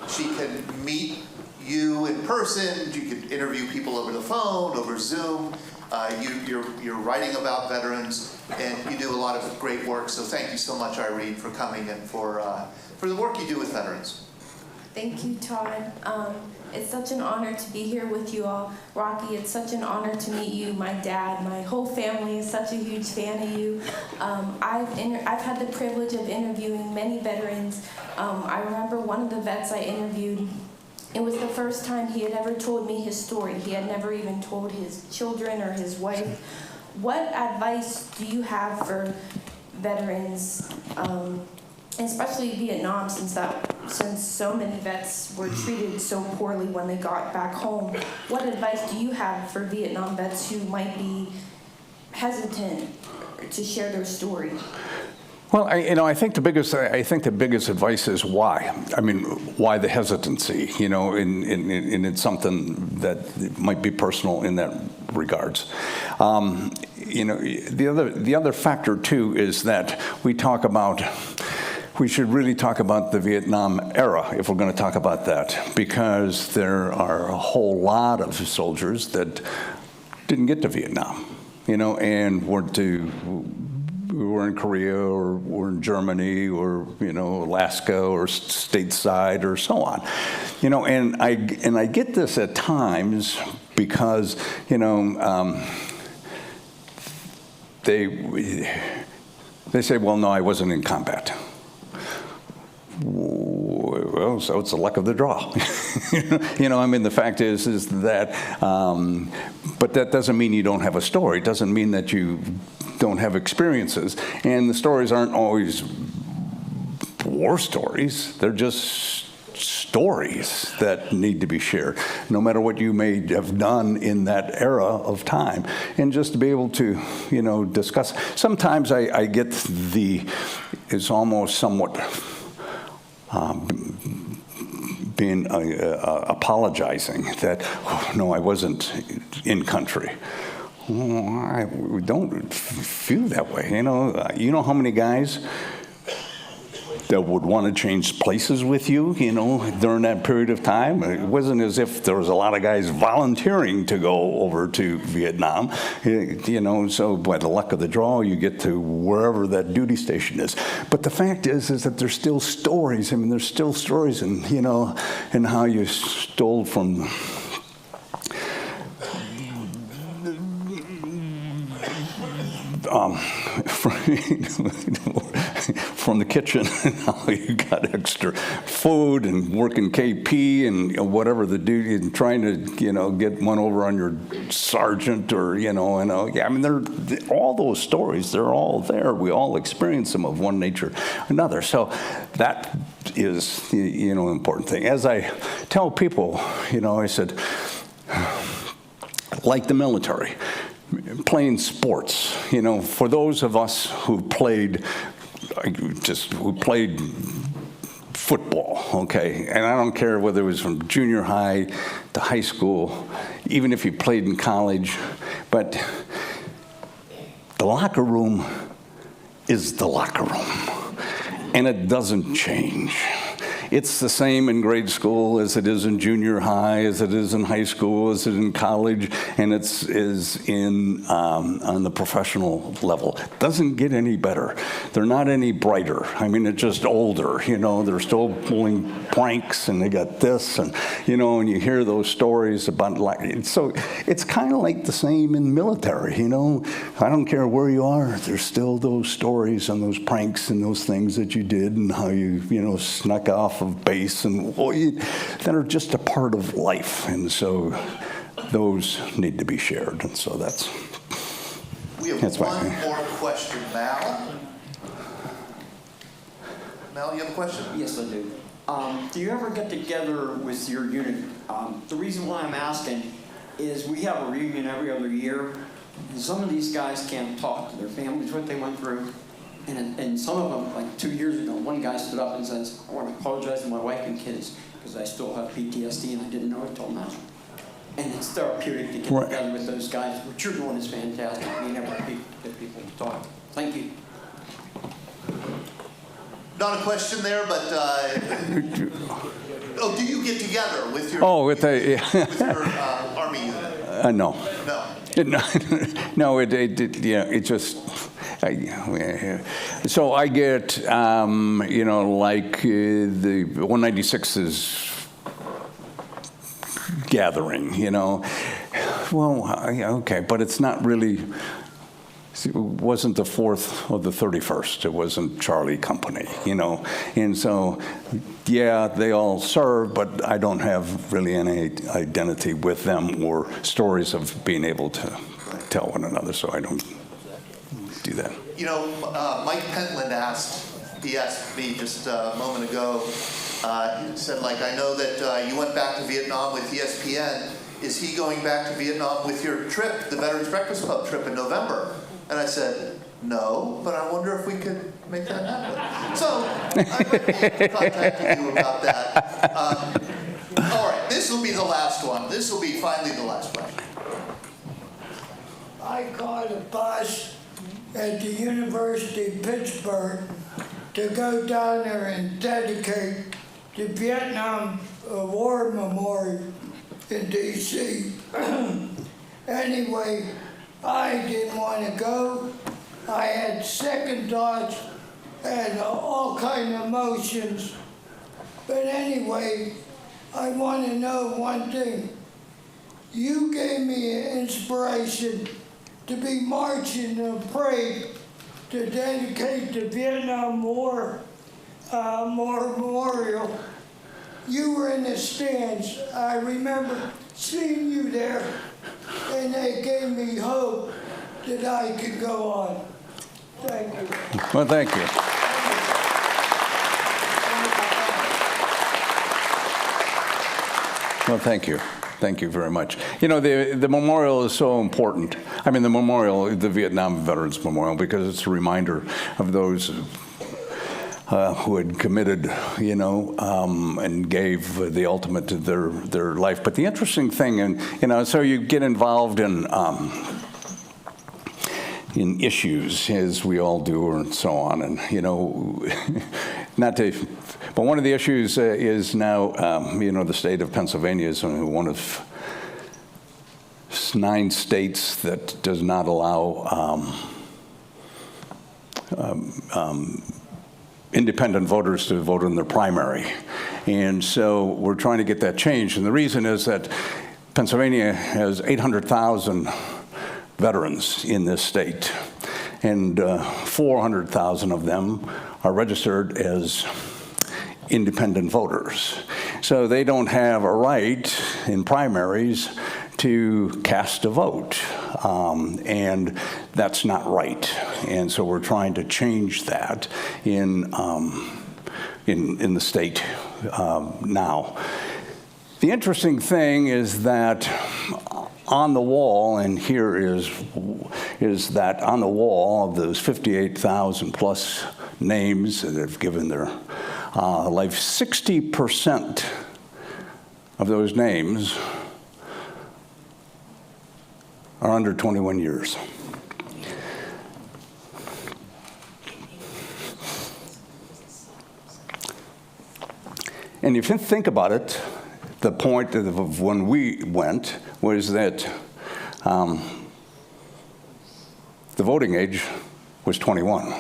She can meet you in person. You can interview people over the phone, over Zoom. You're writing about veterans, and you do a lot of great work. So thank you so much, Irene, for coming and for the work you do with veterans. Thank you, Todd. It's such an honor to be here with you all. Rocky, it's such an honor to meet you. My dad, my whole family is such a huge fan of you. I've had the privilege of interviewing many veterans. I remember one of the vets I interviewed, it was the first time he had ever told me his story. He had never even told his children or his wife. What advice do you have for veterans, especially Vietnam, since so many vets were treated so poorly when they got back home? What advice do you have for Vietnam vets who might be hesitant to share their story? Well, I think the biggest advice is why. I mean, why the hesitancy? And it's something that might be personal in that regards. The other factor too is that we should really talk about the Vietnam era if we're going to talk about that, because there are a whole lot of soldiers that didn't get to Vietnam, and we were in Korea or we're in Germany or Alaska or stateside or so on, and I get this at times because they say, well, no, I wasn't in combat. Well, so it's the luck of the draw. The fact is that, but that doesn't mean you don't have a story. It doesn't mean that you don't have experiences. And the stories aren't always war stories. They're just stories that need to be shared, no matter what you may have done in that era of time. And just to be able to, discuss. Sometimes I get it's almost somewhat being apologizing that, oh, no, I wasn't in country. I don't feel that way. You know how many guys that would want to change places with you, during that period of time? It wasn't as if there was a lot of guys volunteering to go over to Vietnam, so by the luck of the draw, you get to wherever that duty station is. But the fact is that there's still stories. I mean, there's still stories and how you stole from from the kitchen, and how you got extra food and working KP and whatever the duty, and trying to get one over on your sergeant, or I mean, they're all those stories. They're all there. We all experience them of one nature or another. So that is the important thing. As I tell people, I said, like the military, playing sports, for those of us who played football, okay, and I don't care whether it was from junior high to high school, even if you played in college, but the locker room is the locker room, and it doesn't change. It's the same in grade school as it is in junior high, as it is in high school, as it is in college, and is in on the professional level. It doesn't get any better. They're not any brighter. I mean, it's just older. They're still pulling pranks, and they got this, and and you hear those stories about so it's kind of like the same in military. I don't care where you are. There's still those stories and those pranks and those things that you did, and how you snuck off of base, and that are just a part of life, and so those need to be shared, and so that's. We have one more question, Mal. Mal, you have a question? Yes, I do. Do you ever get together with your unit? The reason why I'm asking is we have a reunion every other year, and some of these guys can't talk to their families what they went through. And some of them, like 2 years ago, one guy stood up and says, I want to apologize to my wife and kids because I still have PTSD and I didn't know it till now. And it's therapeutic to get together with those guys. What you're doing is fantastic. We never get people to talk. Thank you. Not a question there, but do you get together with your with your Army unit? No. No. No, it just. So I get, like the 196's gathering, Well, okay, but it's not really. It wasn't the 4th or the 31st. It wasn't Charlie Company, And so, yeah, they all serve, but I don't have really any identity with them or stories of being able to tell one another, so I don't do that. Mike Pentland asked me just a moment ago, he said, I know that you went back to Vietnam with ESPN. Is he going back to Vietnam with your trip, the Veterans Breakfast Club trip in November? And I said, no, but I wonder if we could make that happen. So I might be contacting you about that. All right, this will be the last one. This will be finally the last one. I caught a bus at the University of Pittsburgh to go down there and dedicate the Vietnam War Memorial in D.C. Anyway, I didn't want to go. I had second thoughts and all kind of emotions. But anyway, I want to know one thing. You gave me an inspiration to be marching a parade to dedicate the Vietnam War Memorial. You were in the stands. I remember seeing you there, and they gave me hope that I could go on. Thank you. Well, thank you. Well, thank you. Thank you very much. You know, the memorial is so important. I mean, the memorial, the Vietnam Veterans Memorial, because it's a reminder of those who had committed, you know, and gave the ultimate to their life. But the interesting thing, and you know, so you get involved in issues, as we all do, and so on, and you know, not to. But one of the issues is now, you know, the state of Pennsylvania is one of 9 states that does not allow independent voters to vote in their primary. And so we're trying to get that changed. And the reason is that Pennsylvania has 800,000 veterans in this state, and 400,000 of them are registered as independent voters. So they don't have a right in primaries to cast a vote, and that's not right. And so we're trying to change that in the state now. The interesting thing is that on the wall, and here is that on the wall of those 58,000 plus names that have given their life, 60% of those names are under 21 years. And if you think about it, the point of when we went was that the voting age was 21.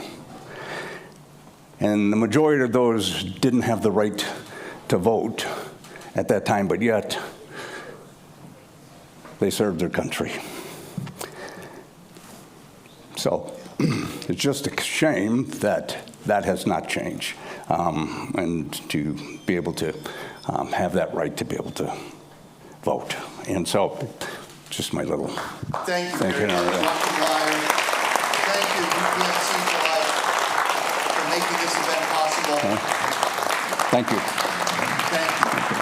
And the majority of those didn't have the right to vote at that time, but yet they served their country. So it's just a shame that that has not changed, and to be able to have that right to be able to vote. And so, just my little. Thank you very much, Dr. Bleier. Thank you, UPMC, for making this event possible. Thank you. Thank you.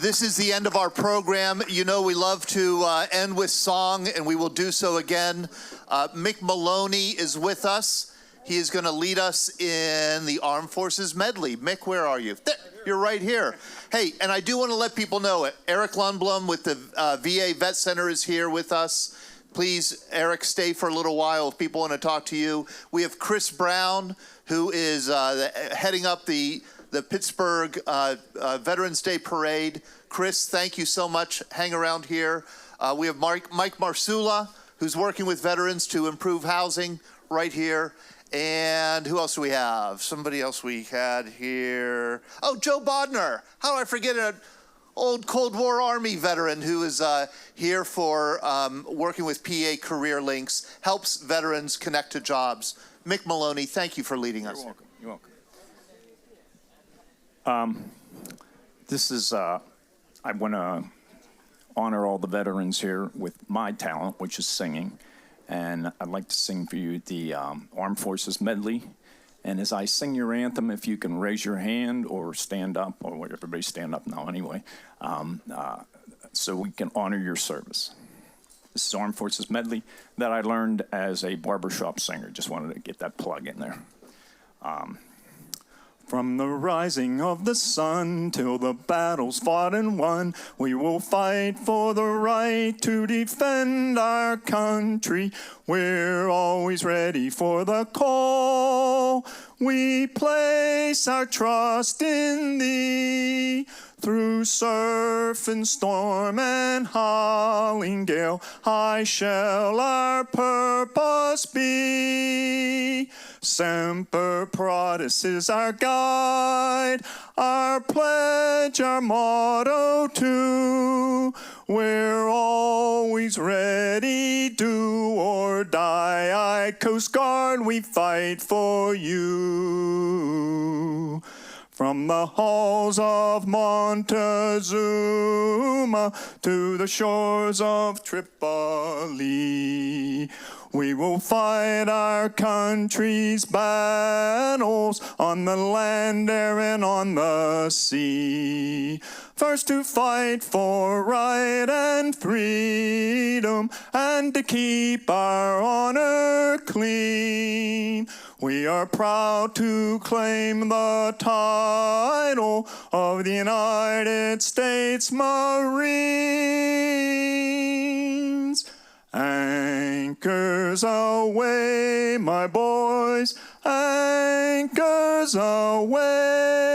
This is the end of our program. You know we love to end with song, and we will do so again. Mick Maloney is with us. He is going to lead us in the Armed Forces Medley. Mick, where are you? There, you're right here. Hey, and I do want to let people know, Eric Lundblom with the VA Vet Center is here with us. Please, Eric, stay for a little while if people want to talk to you. We have Chris Brown, who is heading up the Pittsburgh Veterans Day Parade. Chris, thank you so much. Hang around here. We have Mike Marsula, who's working with veterans to improve housing right here. And who else do we have? Somebody else we had here. Oh, Joe Bodner. How do I forget an old Cold War Army veteran who is here for working with PA Career Links, helps veterans connect to jobs. Mick Maloney, thank you for leading us. You're welcome. You're welcome. This is, I want to honor all the veterans here with my talent, which is singing. And I'd like to sing for you the Armed Forces Medley. And as I sing your anthem, if you can raise your hand or stand up, or everybody stand up now anyway, so we can honor your service. This is Armed Forces Medley that I learned as a barbershop singer. Just wanted to get that plug in there. From the rising of the sun till the battle's fought and won, we will fight for the right to defend our country. We're always ready for the call. We place our trust in thee. Through surf and storm and howling gale, high shall our purpose be. Semper Paratus is our guide, our pledge, our motto too. We're always ready, do or die. Aye, Coast Guard, we fight for you. From the halls of Montezuma to the shores of Tripoli, we will fight our country's battles on the land, air, and on the sea. First to fight for right and freedom, and to keep our honor clean. We are proud to claim the title of the United States Marines. Anchors aweigh, my boys, anchors aweigh.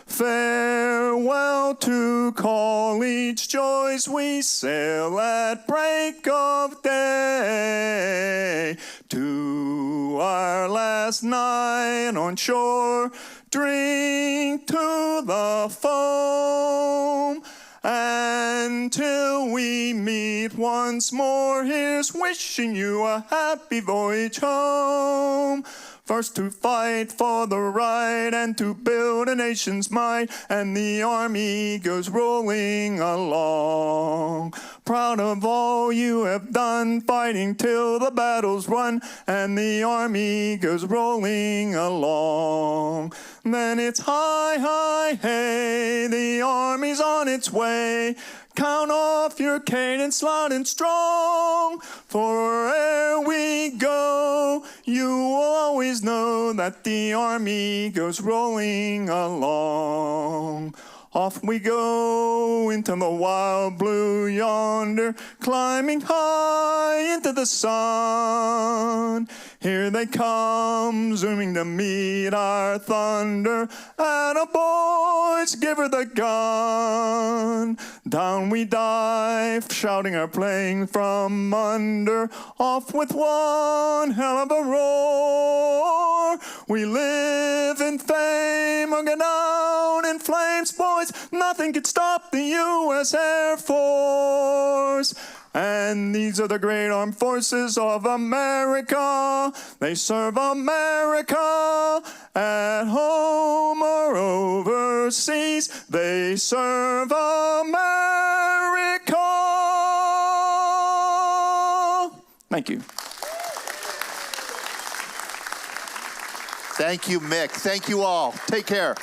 Farewell to college joys, we sail at break of day. To our last night on shore, drink to the foam. Until we meet once more, here's wishing you a happy voyage home. First to fight for the right and to build a nation's might, and the army goes rolling along. Proud of all you have done, fighting till the battle's won, and the army goes rolling along. Then it's hi, hi, hey, the army's on its way. Count off your cadence loud and strong, for where'er we go, you will always know that the army goes rolling along. Off we go into the wild blue yonder, climbing high into the sun. Here they come, zooming to meet our thunder. Atta boys, give her the gun. Down we dive, shouting our plane from under. Off with one hell of a roar. We live in fame or go down in flames, boys. Nothing could stop the U.S. Air Force. And these are the great armed forces of America. They serve America at home or overseas. They serve America. Thank you. Thank you, Mick. Thank you all. Take care.